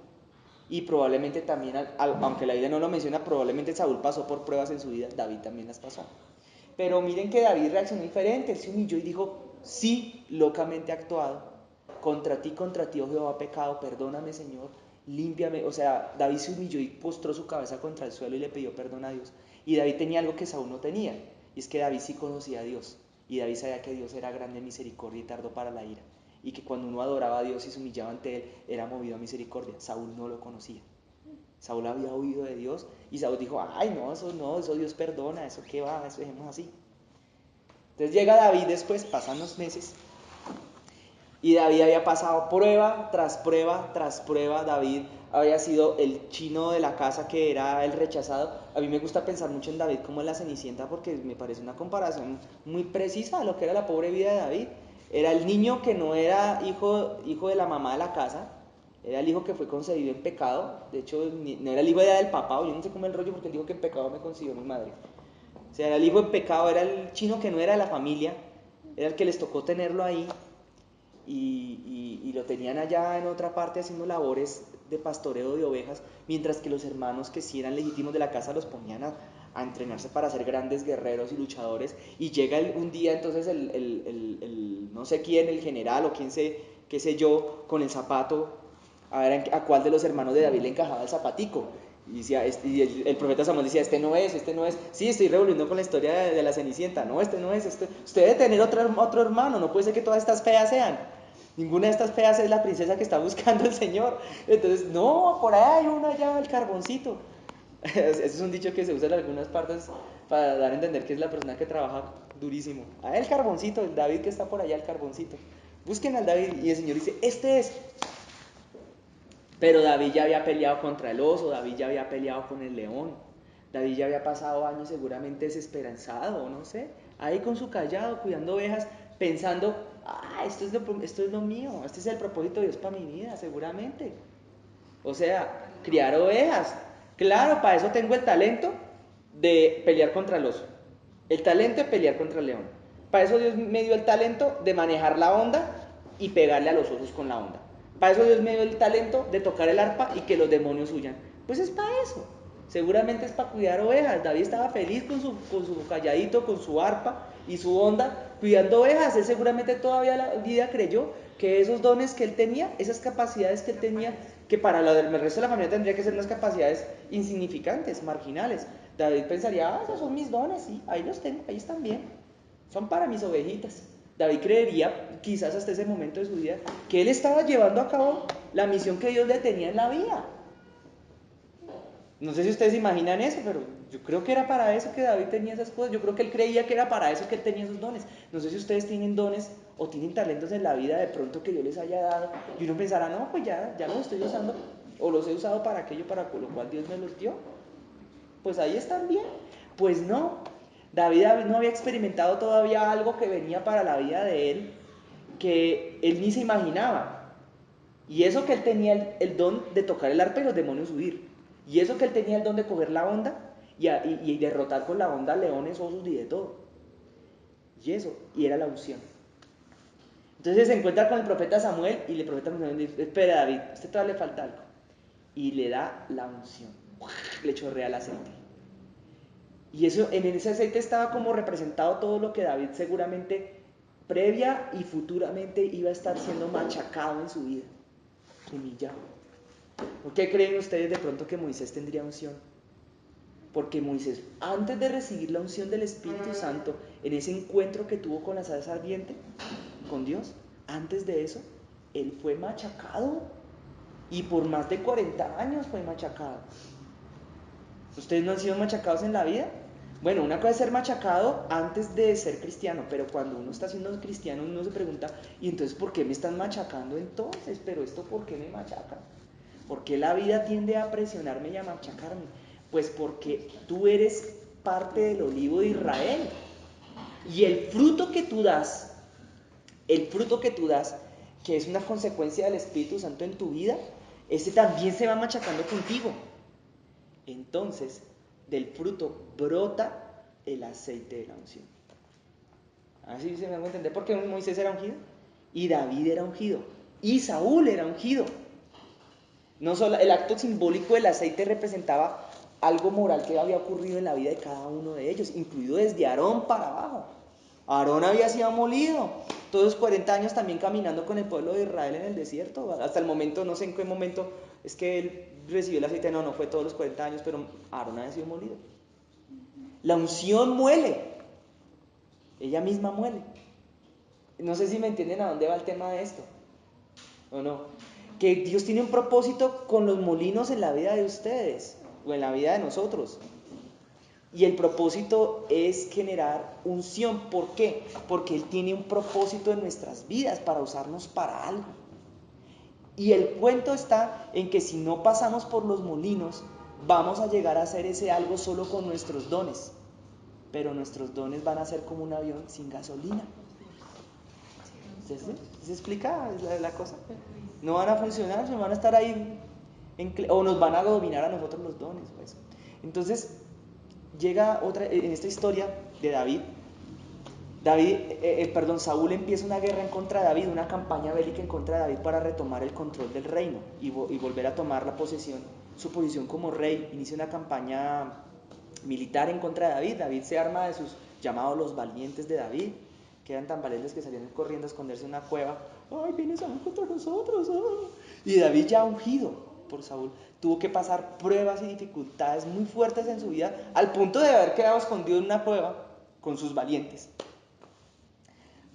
Y probablemente también, aunque la Biblia no lo menciona, probablemente Saúl pasó por pruebas en su vida, David también las pasó. Pero miren que David reaccionó diferente. Él se humilló y dijo: sí, locamente he actuado. Contra ti, oh Jehová, pecado, perdóname, Señor, límpiame. O sea, David se humilló y postró su cabeza contra el suelo y le pidió perdón a Dios. Y David tenía algo que Saúl no tenía, y es que David sí conocía a Dios. Y David sabía que Dios era grande en misericordia y tardo para la ira, y que cuando uno adoraba a Dios y se humillaba ante Él, era movido a misericordia. Saúl no lo conocía. Saúl había oído de Dios, y Saúl dijo: ay, no, eso Dios perdona, eso qué va, eso dejemos así. Entonces llega David después, pasan los meses, y David había pasado prueba tras prueba tras prueba. David había sido el chino de la casa, que era el rechazado. A mí me gusta pensar mucho en David como en la Cenicienta, porque me parece una comparación muy precisa de lo que era la pobre vida de David. Era el niño que no era hijo de la mamá de la casa, era el hijo que fue concebido en pecado. De hecho, no era el hijo del papá, o yo no sé cómo el rollo, porque él dijo que en pecado me concibió mi madre. O sea, era el hijo en pecado, era el chino que no era de la familia, era el que les tocó tenerlo ahí, y lo tenían allá en otra parte haciendo labores de pastoreo de ovejas, mientras que los hermanos que sí eran legítimos de la casa los ponían a entrenarse para ser grandes guerreros y luchadores. Y llega un día entonces el no sé quién, el general o qué sé yo, con el zapato, a ver a cuál de los hermanos de David le encajaba el zapatico. Y, decía, y el profeta Samuel decía: este no es. Sí, estoy revolviendo con la historia de la Cenicienta. No, este no es. Usted debe tener otro hermano. No puede ser que todas estas feas sean. Ninguna de estas feas es la princesa que está buscando el Señor. Entonces, no, por ahí hay una allá, el carboncito. Ese es un dicho que se usa en algunas partes para dar a entender que es la persona que trabaja durísimo. Ah, el carboncito, el David que está por allá, el carboncito. Busquen al David y el Señor dice, este es. Pero David ya había peleado contra el oso, David ya había peleado con el león, David ya había pasado años seguramente desesperanzado, no sé, ahí con su callado, cuidando ovejas, pensando, esto es lo mío, este es el propósito de Dios para mi vida, seguramente. O sea, criar ovejas. Claro, para eso tengo el talento de pelear contra el oso, el talento de pelear contra el león. Para eso Dios me dio el talento de manejar la onda y pegarle a los osos con la onda. Para eso Dios me dio el talento de tocar el arpa y que los demonios huyan. Pues es para eso. Seguramente es para cuidar ovejas. David estaba feliz con su calladito, con su arpa y su onda, cuidando ovejas. Él seguramente todavía la vida creyó que esos dones que él tenía, esas capacidades que él tenía, que para el resto de la familia tendría que ser unas capacidades insignificantes, marginales. David pensaría, esos son mis dones, sí, ahí los tengo, ahí están bien, son para mis ovejitas. David creería, quizás hasta ese momento de su vida, que él estaba llevando a cabo la misión que Dios le tenía en la vida. No sé si ustedes imaginan eso, pero yo creo que era para eso que David tenía esas cosas. Yo creo que él creía que era para eso que él tenía esos dones. No sé si ustedes tienen dones o tienen talentos en la vida de pronto que Dios les haya dado y uno pensará, no, pues ya los estoy usando o los he usado para aquello para lo cual Dios me los dio. Pues ahí están bien. Pues no, David no había experimentado todavía algo que venía para la vida de él que él ni se imaginaba. Y eso que él tenía el don de tocar el arpa y los demonios huir. Y eso que él tenía el don de coger la onda y derrotar con la onda leones, osos y de todo. Y eso, y era la unción. Entonces se encuentra con el profeta Samuel y el profeta Samuel dice, espera David, a usted todavía le falta algo. Y le da la unción. Le chorrea el aceite. Y eso, en ese aceite estaba como representado todo lo que David seguramente previa y futuramente iba a estar siendo machacado en su vida, humillado. ¿Por qué creen ustedes de pronto que Moisés tendría unción? Porque Moisés, antes de recibir la unción del Espíritu Santo, en ese encuentro que tuvo con la salsa ardiente, con Dios, antes de eso, él fue machacado. Y por más de 40 años fue machacado. ¿Ustedes no han sido machacados en la vida? Bueno, una cosa es ser machacado antes de ser cristiano, pero cuando uno está siendo cristiano uno se pregunta, ¿y entonces por qué me están machacando entonces? ¿Pero esto por qué me machaca? ¿Por qué la vida tiende a presionarme y a machacarme? Pues porque tú eres parte del olivo de Israel. Y el fruto que tú das, que es una consecuencia del Espíritu Santo en tu vida, ese también se va machacando contigo. Entonces, del fruto brota el aceite de la unción. Así se me va a entender por qué Moisés era ungido y David era ungido y Saúl era ungido. No solo el acto simbólico del aceite representaba algo moral que había ocurrido en la vida de cada uno de ellos, incluido desde Aarón para abajo. Aarón había sido molido, todos los 40 años también caminando con el pueblo de Israel en el desierto, hasta el momento, no sé en qué momento, es que él recibió el aceite, no fue todos los 40 años, pero Aarón había sido molido. La unción muele, ella misma muele. No sé si me entienden a dónde va el tema de esto, o no. Que Dios tiene un propósito con los molinos en la vida de ustedes, o en la vida de nosotros. Y el propósito es generar unción. ¿Por qué? Porque Él tiene un propósito en nuestras vidas para usarnos para algo. Y el cuento está en que si no pasamos por los molinos, vamos a llegar a hacer ese algo solo con nuestros dones. Pero nuestros dones van a ser como un avión sin gasolina. ¿Se explica la cosa? No van a funcionar, no van a estar ahí o nos van a dominar a nosotros los dones. Pues. Entonces, llega otra, en esta historia de Saúl empieza una guerra en contra de David, una campaña bélica en contra de David para retomar el control del reino y volver a tomar su posición como rey. Inicia una campaña militar en contra de David. David se arma de sus llamados los valientes de David, que eran tan valientes que salían corriendo a esconderse en una cueva. ¡Ay, viene Saúl contra nosotros! ¡Ah! Y David, ya ungido por Saúl, tuvo que pasar pruebas y dificultades muy fuertes en su vida, al punto de haber quedado escondido en una cueva con sus valientes,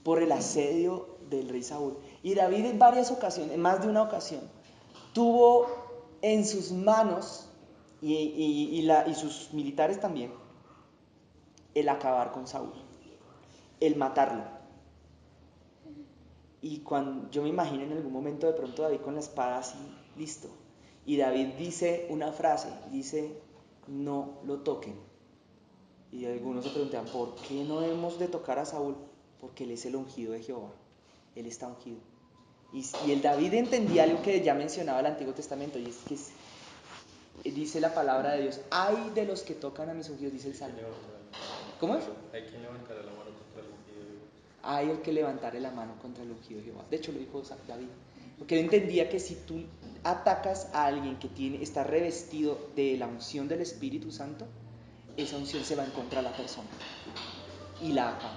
por el asedio del rey Saúl. Y David en varias ocasiones, en más de una ocasión, tuvo en sus manos y sus militares también, el acabar con Saúl, el matarlo. Y cuando yo me imagino en algún momento de pronto David con la espada así, listo. Y David dice una frase, dice, no lo toquen. Y algunos se preguntan, ¿por qué no hemos de tocar a Saúl? Porque él es el ungido de Jehová, él está ungido. Y el David entendía algo que ya mencionaba el Antiguo Testamento, y es que dice la palabra de Dios, ay de los que tocan a mis ungidos, dice el Salmo. ¿Cómo es? Hay quien levantará la mano contra el ungido de Jehová. Hay el que levantare la mano contra el ungido de Jehová. De hecho lo dijo David. Porque él entendía que si tú atacas a alguien que está revestido de la unción del Espíritu Santo, esa unción se va en contra de la persona y la acaba.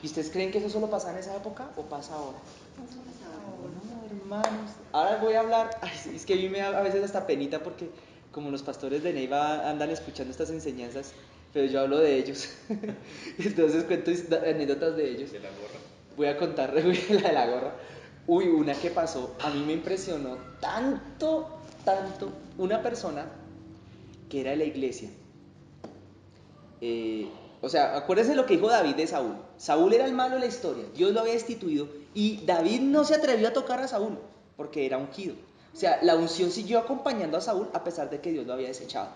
¿Y ustedes creen que eso solo pasa en esa época o pasa ahora? No, hermanos. Ahora voy a hablar. Ay, es que a mí me da a veces hasta penita porque como los pastores de Neiva andan escuchando estas enseñanzas, pero yo hablo de ellos. Entonces cuento anécdotas de ellos. De la gorra. Voy a contar la de la gorra. Uy, una que pasó, a mí me impresionó tanto, tanto, una persona que era de la iglesia. O sea, acuérdense lo que dijo David de Saúl. Saúl era el malo de la historia, Dios lo había destituido y David no se atrevió a tocar a Saúl porque era ungido. O sea, la unción siguió acompañando a Saúl a pesar de que Dios lo había desechado.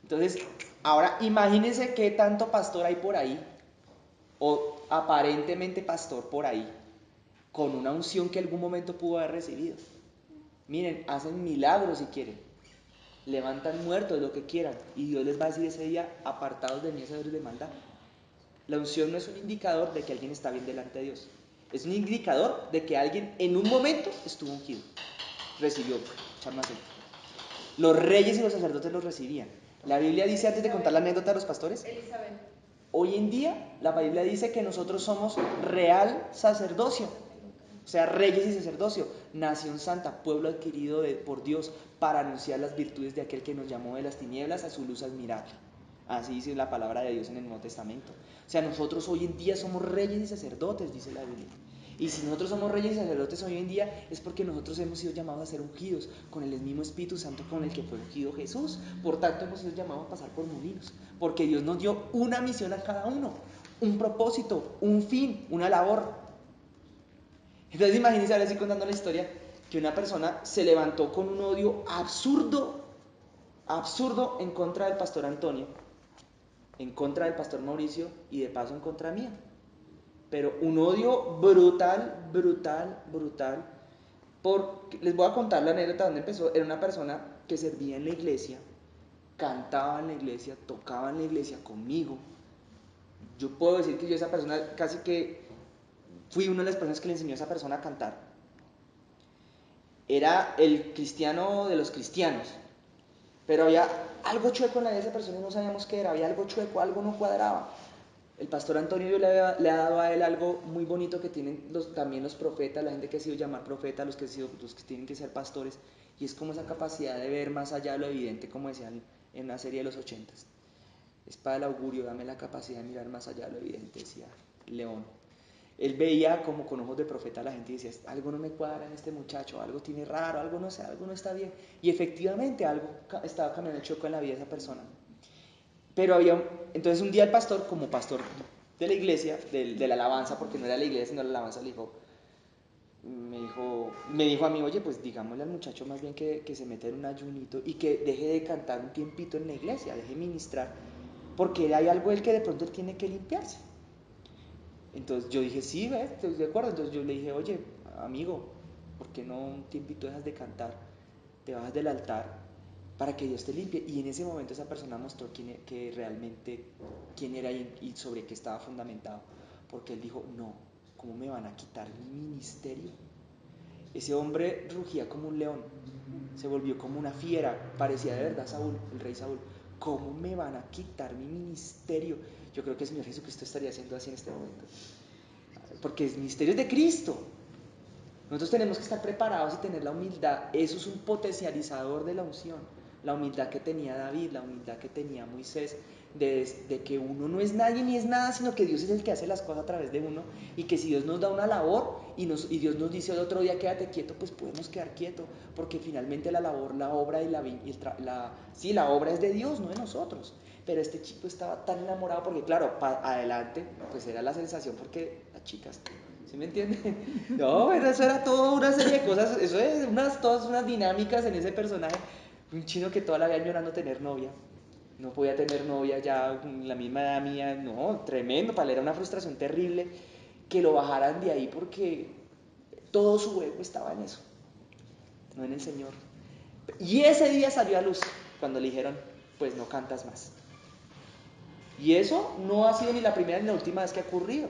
Entonces, ahora imagínense qué tanto pastor hay por ahí, o aparentemente pastor por ahí, con una unción que en algún momento pudo haber recibido. Miren, hacen milagros si quieren, levantan muertos, lo que quieran, y Dios les va a decir ese día, apartados de mí, hacedores de maldad. La unción no es un indicador de que alguien está bien delante de Dios, es un indicador de que alguien en un momento estuvo ungido, recibió echar más aceite. Los reyes y los sacerdotes los recibían. La Biblia dice, antes de contar la anécdota de los pastores, Elizabeth. hoy en día la Biblia dice que nosotros somos real sacerdocio, o sea, reyes y sacerdocio, nación santa, pueblo adquirido por Dios para anunciar las virtudes de aquel que nos llamó de las tinieblas a su luz admirable. Así dice la palabra de Dios en el Nuevo Testamento. O sea, nosotros hoy en día somos reyes y sacerdotes, dice la Biblia. Y si nosotros somos reyes y sacerdotes hoy en día es porque nosotros hemos sido llamados a ser ungidos con el mismo Espíritu Santo con el que fue ungido Jesús. Por tanto, hemos sido llamados a pasar por molinos, porque Dios nos dio una misión a cada uno, un propósito, un fin, una labor. Entonces imagínense ahora así contando la historia, que una persona se levantó con un odio absurdo, absurdo en contra del pastor Antonio, en contra del pastor Mauricio y de paso en contra mía. Pero un odio brutal, brutal, brutal. Les voy a contar la anécdota donde empezó. Era una persona que servía en la iglesia, cantaba en la iglesia, tocaba en la iglesia conmigo. Yo puedo decir que yo esa persona casi que fui una de las personas que le enseñó a esa persona a cantar. Era el cristiano de los cristianos, pero había algo chueco en la vida de esa persona y no sabíamos qué era, había algo chueco, algo no cuadraba. El pastor Antonio le ha dado a él algo muy bonito que tienen también los profetas, la gente que ha sido llamar profeta, los que tienen que ser pastores, y es como esa capacidad de ver más allá de lo evidente, como decían en una serie de los 80s. Espada del augurio, dame la capacidad de mirar más allá de lo evidente, decía León. Él veía como con ojos de profeta a la gente y decía, algo no me cuadra en este muchacho, algo tiene raro, algo no sé, algo no está bien. Y efectivamente algo estaba caminando choco en la vida de esa persona. Pero entonces un día el pastor, como pastor de la iglesia, de la alabanza, porque no era la iglesia sino la alabanza, me dijo a mí, oye, pues digámosle al muchacho más bien que se meta en un ayunito y que deje de cantar un tiempito en la iglesia, deje de ministrar, porque hay algo él que de pronto él tiene que limpiarse. Entonces yo dije, sí, ¿ves? Estoy de acuerdo. Entonces yo le dije, oye, amigo, ¿por qué no un tiempito dejas de cantar? Te bajas del altar para que Dios te limpie. Y en ese momento esa persona mostró que realmente quién era y sobre qué estaba fundamentado. Porque él dijo, no, ¿cómo me van a quitar mi ministerio? Ese hombre rugía como un león, se volvió como una fiera, parecía de verdad Saúl, el rey Saúl. ¿Cómo me van a quitar mi ministerio? Yo creo que el Señor Jesucristo estaría haciendo así en este momento. Porque el ministerio es de Cristo. Nosotros tenemos que estar preparados y tener la humildad. Eso es un potencializador de la unción. la humildad que tenía David, la humildad que tenía Moisés, de que uno no es nadie ni es nada, sino que Dios es el que hace las cosas a través de uno, y que si Dios nos da una labor y Dios nos dice el otro día quédate quieto, pues podemos quedar quieto, porque finalmente la labor, la obra sí, la obra es de Dios, no de nosotros. Pero este chico estaba tan enamorado porque claro, adelante, pues era la sensación porque las chicas, ¿sí me entienden? No, pero eso era toda una serie de cosas, eso es todas unas dinámicas en ese personaje. Un chino que toda la vida llorando tener novia, no podía tener novia ya la misma edad mía, no, tremendo, para él era una frustración terrible que lo bajaran de ahí porque todo su ego estaba en eso, no en el Señor. Y ese día salió a luz cuando le dijeron, pues no cantas más. Y eso no ha sido ni la primera ni la última vez que ha ocurrido.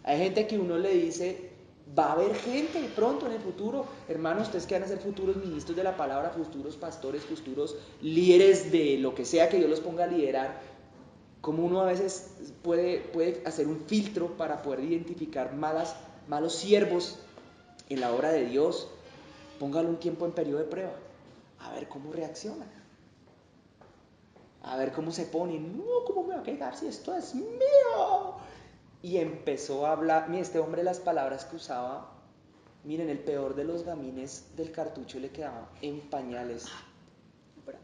Hay gente que uno le dice, va a haber gente pronto en el futuro, hermanos, ustedes que van a ser futuros ministros de la palabra, futuros pastores, futuros líderes de lo que sea que Dios los ponga a liderar, como uno a veces puede hacer un filtro para poder identificar malos siervos en la obra de Dios. Póngalo un tiempo en periodo de prueba, a ver cómo reacciona, a ver cómo se pone. No, ¿cómo me va a quedar si esto es mío? Y empezó a hablar, mire, este hombre las palabras que usaba, miren, el peor de los gamines del cartucho le quedaba en pañales.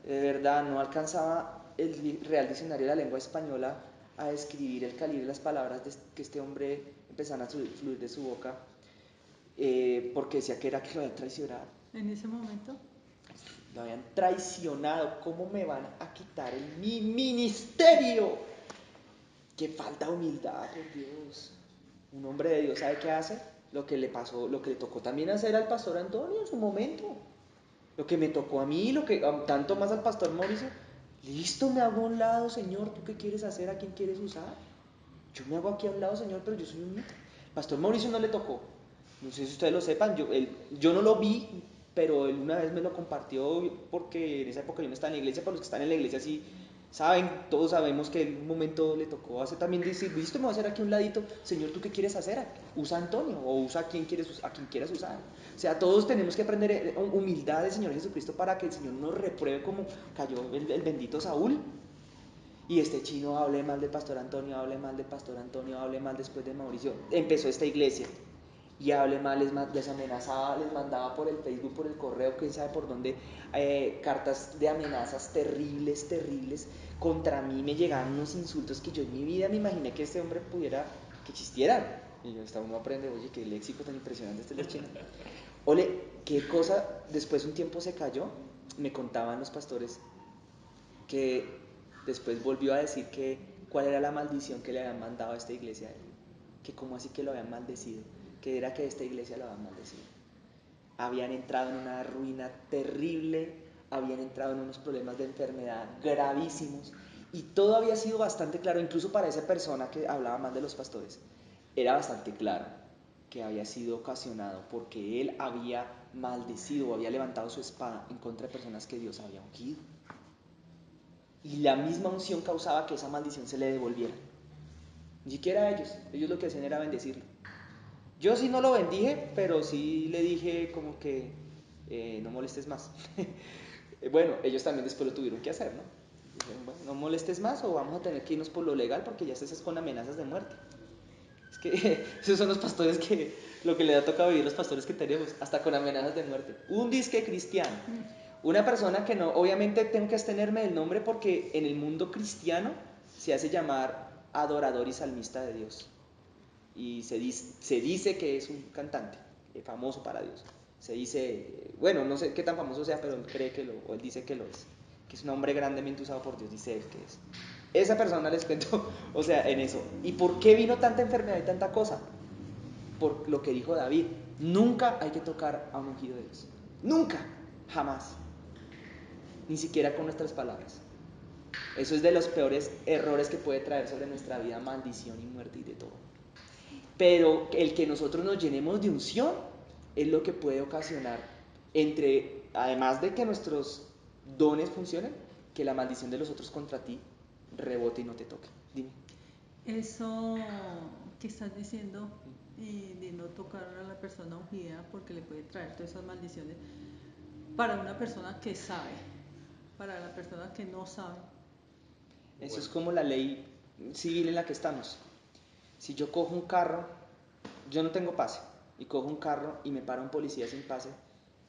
De verdad, no alcanzaba el Real Diccionario de la Lengua Española a describir el calibre de las palabras que este hombre empezaron a fluir de su boca, porque decía que era que lo habían traicionado. En ese momento, Lo habían traicionado. ¿Cómo me van a quitar mi ministerio? Qué falta de humildad, por Dios. Un hombre de Dios, ¿sabe qué hace? Lo que le pasó, lo que le tocó también hacer al pastor Antonio en su momento. Lo que me tocó a mí, lo que tanto más al pastor Mauricio. Listo, me hago a un lado, Señor. ¿Tú qué quieres hacer? ¿A quién quieres usar? Yo me hago aquí a un lado, Señor, pero yo soy un... Pastor Mauricio no le tocó. No sé si ustedes lo sepan. Yo no lo vi, pero él una vez me lo compartió porque en esa época yo no estaba en la iglesia. Para los que están en la iglesia sí saben, todos sabemos que en un momento le tocó hacer también decir, listo, me voy a hacer aquí a un ladito. Señor, ¿tú qué quieres hacer? Usa a Antonio o usa a quien quieras usar. O sea, todos tenemos que aprender humildad del Señor Jesucristo para que el Señor nos repruebe como cayó el bendito Saúl. Y este chino hable mal del pastor Antonio, hable mal del pastor Antonio, hable mal después de Mauricio. Empezó esta iglesia y hable mal, les amenazaba, les mandaba por el Facebook, por el correo, quién sabe por dónde, cartas de amenazas terribles, terribles. Contra mí me llegaban unos insultos que yo en mi vida me imaginé que este hombre pudiera, que existieran. Y yo, hasta uno aprende, oye, qué léxico tan impresionante este es chino. Ole, qué cosa, después un tiempo se cayó, me contaban los pastores que después volvió a decir que cuál era la maldición que le habían mandado a esta iglesia a él, que como así que lo habían maldecido, que era que esta iglesia lo habían maldecido. Habían entrado en una ruina terrible, habían entrado en unos problemas de enfermedad gravísimos y todo había sido bastante claro, incluso para esa persona que hablaba mal de los pastores, era bastante claro que había sido ocasionado porque él había maldecido o había levantado su espada en contra de personas que Dios había ungido. Y la misma unción causaba que esa maldición se le devolviera. Ni siquiera a ellos lo que hacían era bendecirlo. Yo sí no lo bendije, pero sí le dije como que no molestes más. Bueno, ellos también después lo tuvieron que hacer, ¿no? Dijeron, bueno, no molestes más o vamos a tener que irnos por lo legal porque ya estás con amenazas de muerte. Es que esos son los pastores que, lo que le ha tocado vivir los pastores que tenemos, hasta con amenazas de muerte. Un disque cristiano. Una persona que no, obviamente tengo que abstenerme del nombre porque en el mundo cristiano se hace llamar adorador y salmista de Dios. Y se dice que es un cantante famoso para Dios. Se dice, bueno, no sé qué tan famoso sea, pero él cree que o él dice que lo es. Que es un hombre grandemente usado por Dios, dice él que es. Esa persona les cuento, o sea, en eso. ¿Y por qué vino tanta enfermedad y tanta cosa? Por lo que dijo David. Nunca hay que tocar a un ungido de Dios. Nunca, jamás. Ni siquiera con nuestras palabras. Eso es de los peores errores que puede traer sobre nuestra vida maldición y muerte y de todo. Pero el que nosotros nos llenemos de unción es lo que puede ocasionar, además de que nuestros dones funcionen, que la maldición de los otros contra ti rebote y no te toque. Dime. eso que estás diciendo de no tocar a la persona ungida porque le puede traer todas esas maldiciones para una persona que sabe. para la persona que no sabe. Eso es Bueno, como la ley civil en la que estamos. Si yo cojo un carro, yo no tengo pase, y cojo un carro y me para un policía sin pase,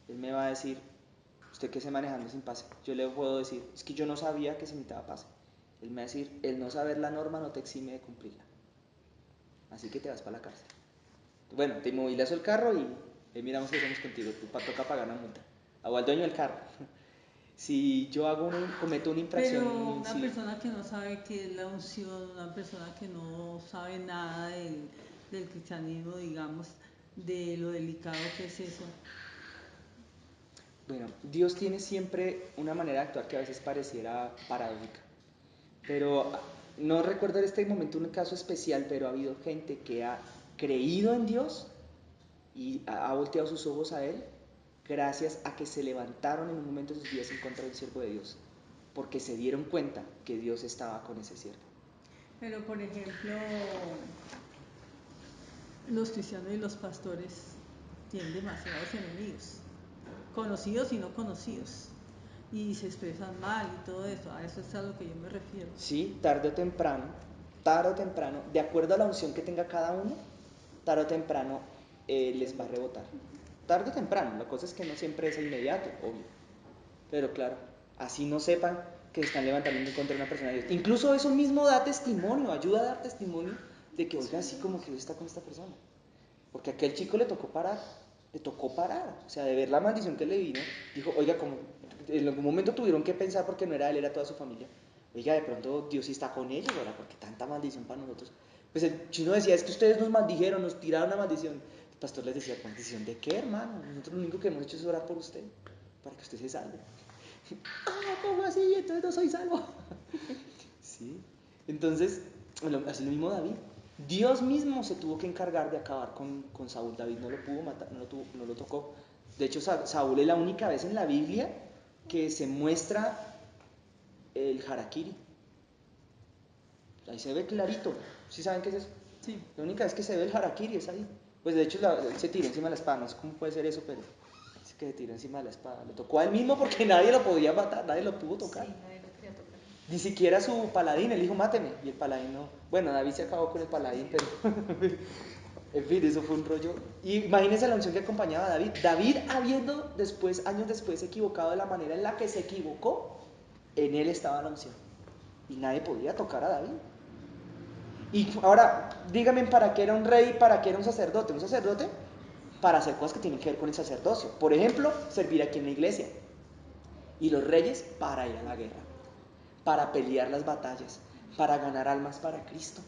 él me va a decir, ¿usted qué se manejando sin pase? Yo le puedo decir, es que yo no sabía que se necesitaba pase. Él me va a decir, el no saber la norma no te exime de cumplirla. Así que te vas para la cárcel. Bueno, te inmovilizo el carro y miramos qué hacemos contigo. Tú toca pagar una multa. O al dueño del carro. Si yo cometo una infracción Pero una civil, persona que no sabe qué es la unción, una persona que no sabe nada del cristianismo, digamos, de lo delicado que es eso. bueno, Dios tiene siempre una manera de actuar que a veces pareciera paradójica. Pero no recuerdo en este momento un caso especial, pero ha habido gente que ha creído en Dios y ha volteado sus ojos a Él gracias a que se levantaron en un momento de sus vidas en contra del siervo de Dios, porque se dieron cuenta que Dios estaba con ese siervo. Pero, por ejemplo, los cristianos y los pastores tienen demasiados enemigos, conocidos y no conocidos, y se expresan mal y todo eso. A eso es a lo que yo me refiero. Sí, tarde o temprano, de acuerdo a la unción que tenga cada uno, tarde o temprano les va a rebotar. Tarde o temprano, la cosa es que no siempre es inmediato, obvio. Pero claro, así no sepan que están levantando en contra de una persona de Dios. Incluso eso mismo da testimonio, ayuda a dar testimonio de que, oiga, así como que Dios está con esta persona. Porque a aquel chico le tocó parar. O sea, de ver la maldición que le vino, dijo, oiga, como en algún momento tuvieron que pensar porque no era él, era toda su familia. Oiga, de pronto Dios sí está con ellos, ¿verdad? Porque tanta maldición para nosotros. Pues el chino decía, es que ustedes nos maldijeron, nos tiraron una maldición. El pastor les decía, ¿maldición de qué, hermano? Nosotros lo único que hemos hecho es orar por usted, para que usted se salve. Ah, ¿cómo así? Entonces no soy salvo. Sí. Entonces, así lo mismo David. Dios mismo se tuvo que encargar de acabar con Saúl. David no lo pudo matar, no lo tocó. De hecho, Saúl es la única vez en la Biblia que se muestra el harakiri. Ahí se ve clarito. ¿Sí saben qué es eso? Sí. La única vez que se ve el harakiri es ahí. Pues de hecho él se tiró encima de la espada. No sé cómo puede ser eso, pero es que se tiró encima de la espada. Le tocó a él mismo porque nadie lo podía matar, nadie lo pudo tocar. Sí, nadie lo quería tocar. Ni siquiera su paladín, él dijo máteme. Y el paladín no. Bueno, David se acabó con el paladín, pero en fin, eso fue un rollo. Y imagínense la unción que acompañaba a David. David, habiendo después, años después, equivocado de la manera en la que se equivocó, en él estaba la unción. Y nadie podía tocar a David. Y ahora, díganme, ¿para qué era un rey? ¿Para qué era un sacerdote? Un sacerdote para hacer cosas que tienen que ver con el sacerdocio. Por ejemplo, servir aquí en la iglesia. Y los reyes para ir a la guerra, para pelear las batallas, para ganar almas para Cristo,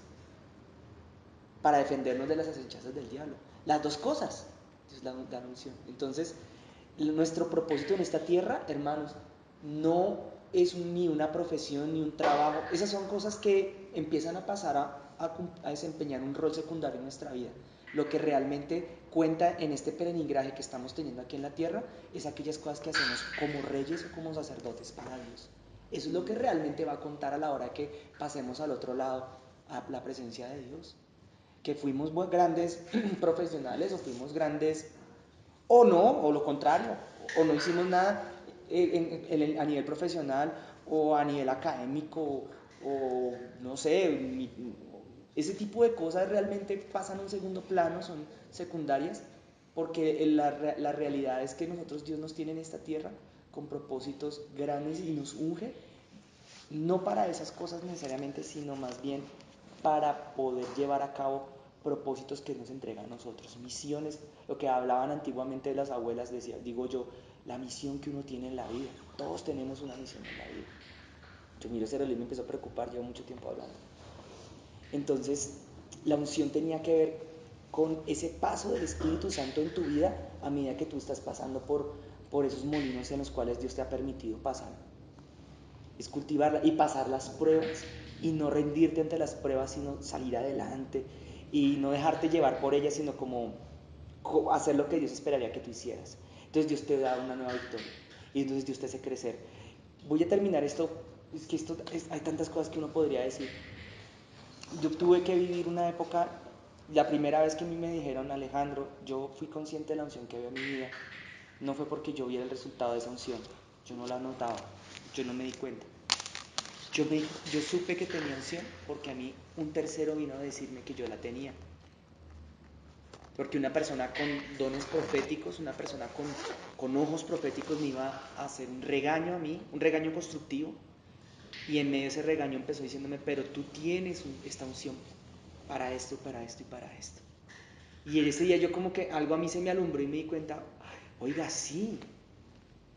para defendernos de las acechanzas del diablo. Las dos cosas es la unción. Entonces, nuestro propósito en esta tierra, hermanos, no es ni una profesión ni un trabajo. Esas son cosas que empiezan a pasar a desempeñar un rol secundario en nuestra vida. Lo que realmente cuenta en este peregrinaje que estamos teniendo aquí en la tierra es aquellas cosas que hacemos como reyes o como sacerdotes para Dios. Eso es lo que realmente va a contar a la hora que pasemos al otro lado, a la presencia de Dios. Que fuimos grandes profesionales o fuimos grandes o no, o lo contrario, o no hicimos nada a nivel profesional o a nivel académico o no sé, ese tipo de cosas realmente pasan a un segundo plano, son secundarias, porque la realidad es que nosotros Dios nos tiene en esta tierra con propósitos grandes y nos unge, no para esas cosas necesariamente, sino más bien para poder llevar a cabo propósitos que nos entrega a nosotros, misiones, lo que hablaban antiguamente de las abuelas, decía, digo yo, la misión que uno tiene en la vida, todos tenemos una misión en la vida. Yo miro ese reloj y me empezó a preocupar, llevo mucho tiempo hablando. Entonces, la unción tenía que ver con ese paso del Espíritu Santo en tu vida a medida que tú estás pasando por esos molinos en los cuales Dios te ha permitido pasar. Es cultivarla y pasar las pruebas y no rendirte ante las pruebas, sino salir adelante y no dejarte llevar por ellas, sino como hacer lo que Dios esperaría que tú hicieras. Entonces Dios te da una nueva victoria y entonces Dios te hace crecer. Voy a terminar esto, es que hay tantas cosas que uno podría decir. Yo tuve que vivir una época, la primera vez que a mí me dijeron, Alejandro, yo fui consciente de la unción que había en mi vida, no fue porque yo viera el resultado de esa unción, yo no la notaba, yo no me di cuenta. Yo supe que tenía unción porque a mí un tercero vino a decirme que yo la tenía. Porque una persona con dones proféticos, una persona con ojos proféticos me iba a hacer un regaño a mí, un regaño constructivo. Y en medio de ese regaño empezó diciéndome, pero tú tienes esta unción para esto, para esto y para esto. Y en ese día yo como que algo a mí se me alumbró y me di cuenta, oiga, sí.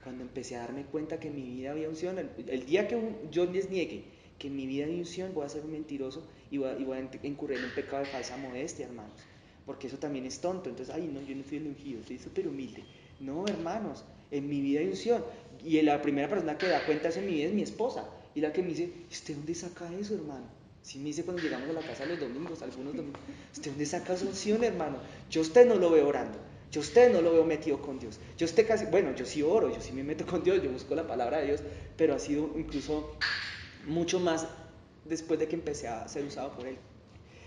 Cuando empecé a darme cuenta que en mi vida había unción, el día que yo les niegue que en mi vida hay unción, voy a ser un mentiroso y voy a incurrir en un pecado de falsa modestia, hermanos. Porque eso también es tonto. Entonces, ay, no, yo no soy el ungido, soy súper humilde. No, hermanos, en mi vida hay unción. Y la primera persona que da cuenta de eso en mi vida es mi esposa. Y la que me dice, ¿usted dónde saca eso, hermano? Sí me dice cuando llegamos a la casa los domingos, algunos domingos, ¿usted dónde saca esa unción, hermano? Yo a usted no lo veo orando. Yo a usted no lo veo metido con Dios. Yo a usted casi, bueno, yo sí oro, yo sí me meto con Dios, yo busco la palabra de Dios, pero ha sido incluso mucho más después de que empecé a ser usado por Él.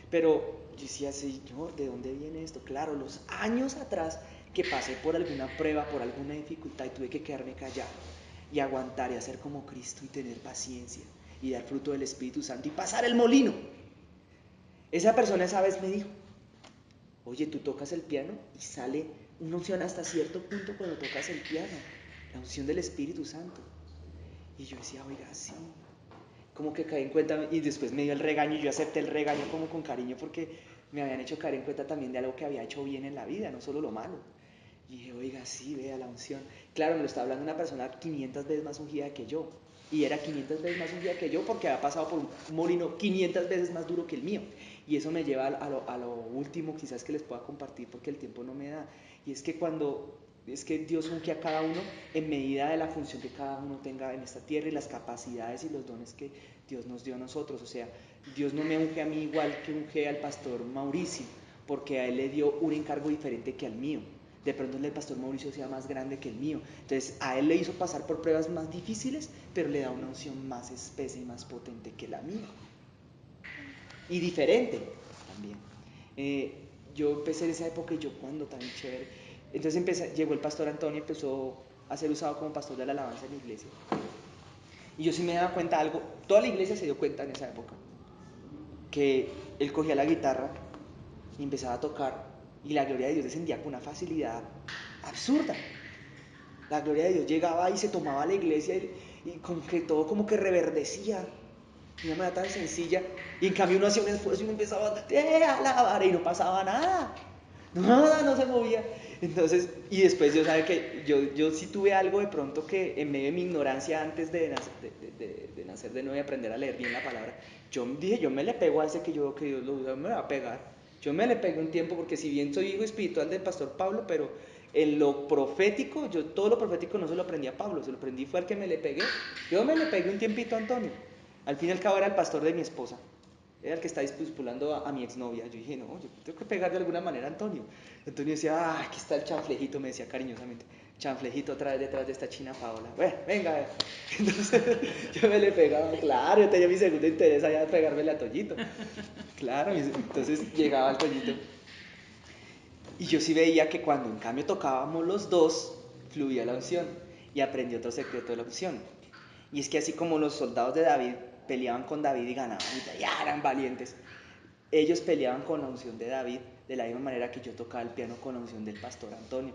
Pero yo decía, Señor, ¿de dónde viene esto? Claro, los años atrás que pasé por alguna prueba, por alguna dificultad y tuve que quedarme callado y aguantar y hacer como Cristo y tener paciencia y dar fruto del Espíritu Santo y pasar el molino. Esa persona esa vez me dijo, oye, tú tocas el piano y sale una unción hasta cierto punto cuando tocas el piano, la unción del Espíritu Santo. Y yo decía, oiga, sí. Como que caí en cuenta y después me dio el regaño y yo acepté el regaño como con cariño porque me habían hecho caer en cuenta también de algo que había hecho bien en la vida, no solo lo malo. Y dije, oiga, sí, vea la unción. Claro, me lo estaba hablando una persona 500 veces más ungida que yo. Y era 500 veces más ungida que yo porque había pasado por un molino 500 veces más duro que el mío. Y eso me lleva a lo último quizás que les pueda compartir porque el tiempo no me da. Y es que es que Dios unge a cada uno en medida de la función que cada uno tenga en esta tierra y las capacidades y los dones que Dios nos dio a nosotros. O sea, Dios no me unge a mí igual que unge al pastor Mauricio, porque a él le dio un encargo diferente que al mío. De pronto el del pastor Mauricio sea más grande que el mío. Entonces a él le hizo pasar por pruebas más difíciles, pero le da una unción más espesa y más potente que la mía. Y diferente también. Yo empecé en esa época y yo, ¿cuándo tan chévere? Entonces llegó el pastor Antonio y empezó a ser usado como pastor de la alabanza en la iglesia. Y yo sí me daba cuenta de algo, toda la iglesia se dio cuenta en esa época, que él cogía la guitarra y empezaba a tocar y la gloria de Dios descendía con una facilidad absurda. La gloria de Dios llegaba y se tomaba la iglesia y como que todo como que reverdecía de una manera tan sencilla. Y en cambio uno hacía un esfuerzo y uno empezaba a alabar y no pasaba nada. Nada, no se movía. Entonces, y después Dios sabe que yo sí tuve algo de pronto que en medio de mi ignorancia antes de nacer de nuevo y aprender a leer bien la palabra, yo dije, yo me le pego a ese que Dios lo usa, me va a pegar. Yo me le pegué un tiempo porque si bien soy hijo espiritual del pastor Pablo, pero en lo profético, yo todo lo profético no se lo aprendí a Pablo, se lo aprendí fue al que me le pegué. Yo me le pegué un tiempito a Antonio. Al fin y al cabo era el pastor de mi esposa. Era el que está discipulando a mi exnovia. Yo dije, no, yo tengo que pegar de alguna manera a Antonio. Antonio decía, aquí está el chanflejito, me decía cariñosamente. Chanflejito otra vez detrás de esta china Paola. Bueno, venga. Entonces yo me le pegaba, claro, yo tenía mi segundo interés allá de pegármele a Toñito. Claro, entonces llegaba al Toñito. Y yo sí veía que cuando en cambio tocábamos los dos, fluía la unción. Y aprendí otro secreto de la unción. Y es que así como los soldados de David peleaban con David y ganaban, y ya eran valientes, ellos peleaban con la unción de David de la misma manera que yo tocaba el piano con la unción del pastor Antonio.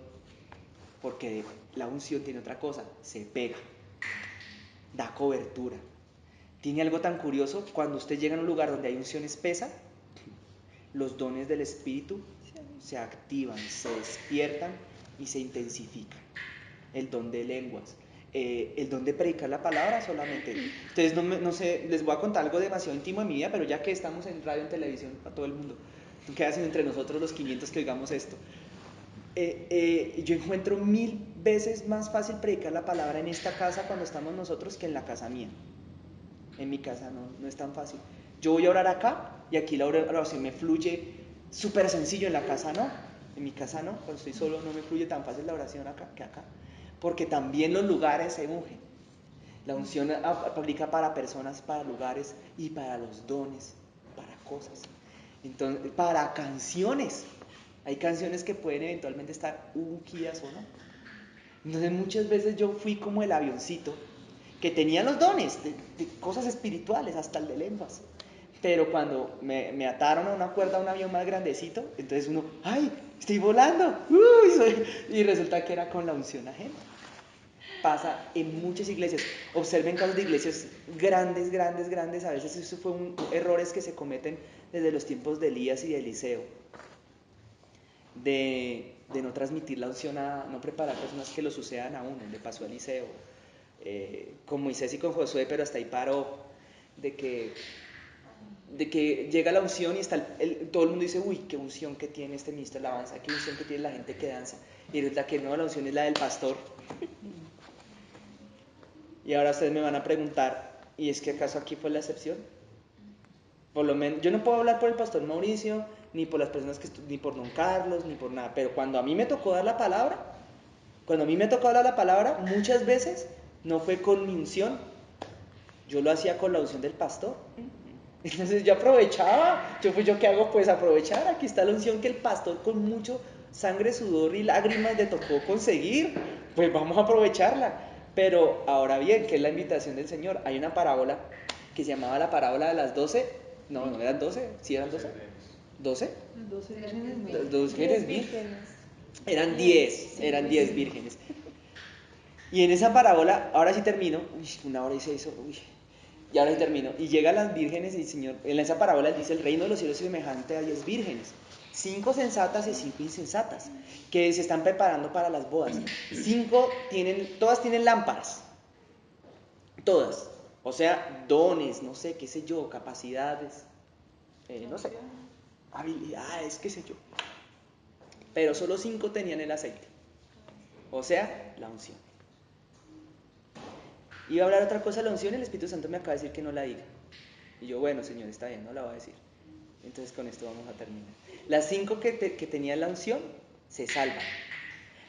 Porque la unción tiene otra cosa, se pega, da cobertura. Tiene algo tan curioso, cuando usted llega a un lugar donde hay unción espesa, los dones del Espíritu se activan, se despiertan y se intensifican. El don de lenguas, el don de predicar la palabra solamente. Entonces, no sé, les voy a contar algo demasiado íntimo de mi vida, pero ya que estamos en radio, en televisión, para todo el mundo, ¿qué hacen entre nosotros los 500 que oigamos esto? Yo encuentro 1000 veces más fácil predicar la palabra en esta casa cuando estamos nosotros que en la casa mía. En mi casa no es tan fácil. Yo voy a orar acá y aquí la oración me fluye súper sencillo, en la casa no. En mi casa no, cuando estoy solo no me fluye tan fácil la oración acá que acá. Porque también los lugares se ungen. La unción aplica para personas, para lugares y para los dones, para cosas. Entonces, para canciones. Hay canciones que pueden eventualmente estar ungidas o no. Entonces muchas veces yo fui como el avioncito que tenían los dones de cosas espirituales, hasta el de lenguas. Pero cuando me ataron a una cuerda a un avión más grandecito, entonces uno, ¡ay! ¡Estoy volando! Y resulta que era con la unción ajena. Pasa en muchas iglesias. Observen casos de iglesias grandes, grandes, grandes. A veces eso fue errores que se cometen desde los tiempos de Elías y de Eliseo. De no transmitir la unción, no preparar personas que lo sucedan a uno. Le pasó a Eliseo. Con Moisés y con Josué, pero hasta ahí paró. De que llega la unción y está todo el mundo dice, uy, qué unción que tiene este ministro de alabanza, qué unción que tiene la gente que danza. Y resulta que no, la unción es la del pastor. Y ahora ustedes me van a preguntar, ¿y es que acaso aquí fue la excepción? Por lo menos, yo no puedo hablar por el pastor Mauricio, ni por las personas ni por don Carlos, ni por nada, pero cuando a mí me tocó dar la palabra, muchas veces no fue con mi unción, yo lo hacía con la unción del pastor. Entonces yo aprovechaba, yo qué hago, pues aprovechar, aquí está la unción que el pastor con mucho sangre, sudor y lágrimas le tocó conseguir, pues vamos a aprovecharla. Pero ahora bien, ¿qué es la invitación del Señor? Hay una parábola que se llamaba la parábola de las 12, no eran 12, ¿sí eran 12? ¿12? 12 vírgenes, no. Las 12 vírgenes, vírgenes. eran 10 vírgenes. Y en esa parábola, ahora sí termino, una hora hice eso, y ahora sí termino. Y llegan las vírgenes y el Señor, en esa parábola él dice, el reino de los cielos es semejante a 10 vírgenes, 5 sensatas y 5 insensatas, que se están preparando para las bodas. Todas tienen lámparas, todas. O sea, dones, no sé, qué sé yo, capacidades, no sé, habilidades, qué sé yo. Pero solo 5 tenían el aceite. O sea, la unción. Iba a hablar otra cosa de la unción y el Espíritu Santo me acaba de decir que no la diga. Y yo, bueno, Señor, está bien, no la voy a decir. Entonces con esto vamos a terminar. Las 5 que tenían la unción se salvan.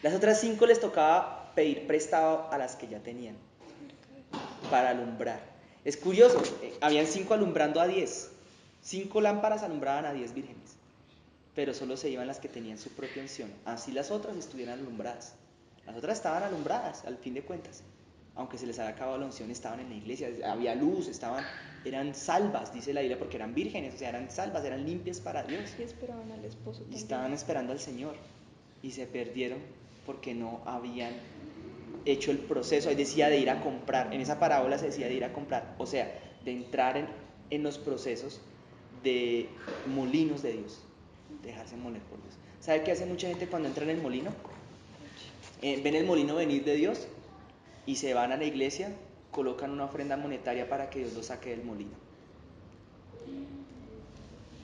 Las otras 5 les tocaba pedir prestado a las que ya tenían para alumbrar. Es curioso, habían 5 alumbrando a 10. 5 lámparas alumbraban a 10 vírgenes. Pero solo se iban las que tenían su propia unción. Así las otras estuvieran alumbradas. Las otras estaban alumbradas, al fin de cuentas. Aunque se les había acabado la unción, estaban en la iglesia, había luz, eran salvas, dice la Biblia, porque eran vírgenes, o sea, eran salvas, eran limpias para Dios. Y esperaban al esposo Y también. estaban esperando al Señor. Y se perdieron porque no habían hecho el proceso. Ahí decía de ir a comprar, en esa parábola se decía de ir a comprar, o sea, de entrar en los procesos de molinos de Dios, dejarse moler por Dios. ¿Sabe qué hace mucha gente cuando entra en el molino? Ven el molino venir de Dios y se van a la iglesia, colocan una ofrenda monetaria para que Dios los saque del molino.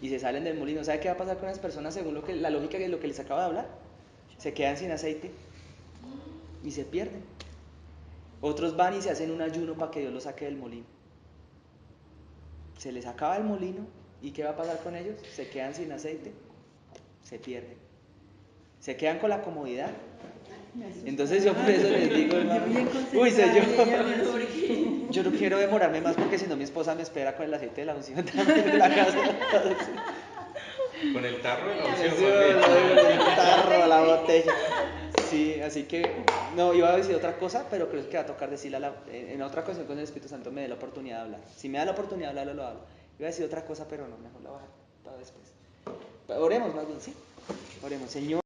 Y se salen del molino. ¿Sabe qué va a pasar con las personas según la lógica de lo que les acabo de hablar? Se quedan sin aceite y se pierden. Otros van y se hacen un ayuno para que Dios los saque del molino. Se les acaba el molino y ¿qué va a pasar con ellos? Se quedan sin aceite, se pierden. Se quedan con la comodidad. Entonces yo por eso les digo, hermano, yo no quiero demorarme más porque si no mi esposa me espera con el aceite de la unción también de la casa. Con el tarro de la unción, El tarro, la botella. Sí, así que no, iba a decir otra cosa, pero creo que va a tocar decirla en otra ocasión cuando el Espíritu Santo me dé la oportunidad de hablar. Si me da la oportunidad de hablarlo, lo hablo. Iba a decir otra cosa, pero no, mejor la voy a dejar para después. Oremos más bien, ¿sí? Oremos, Señor.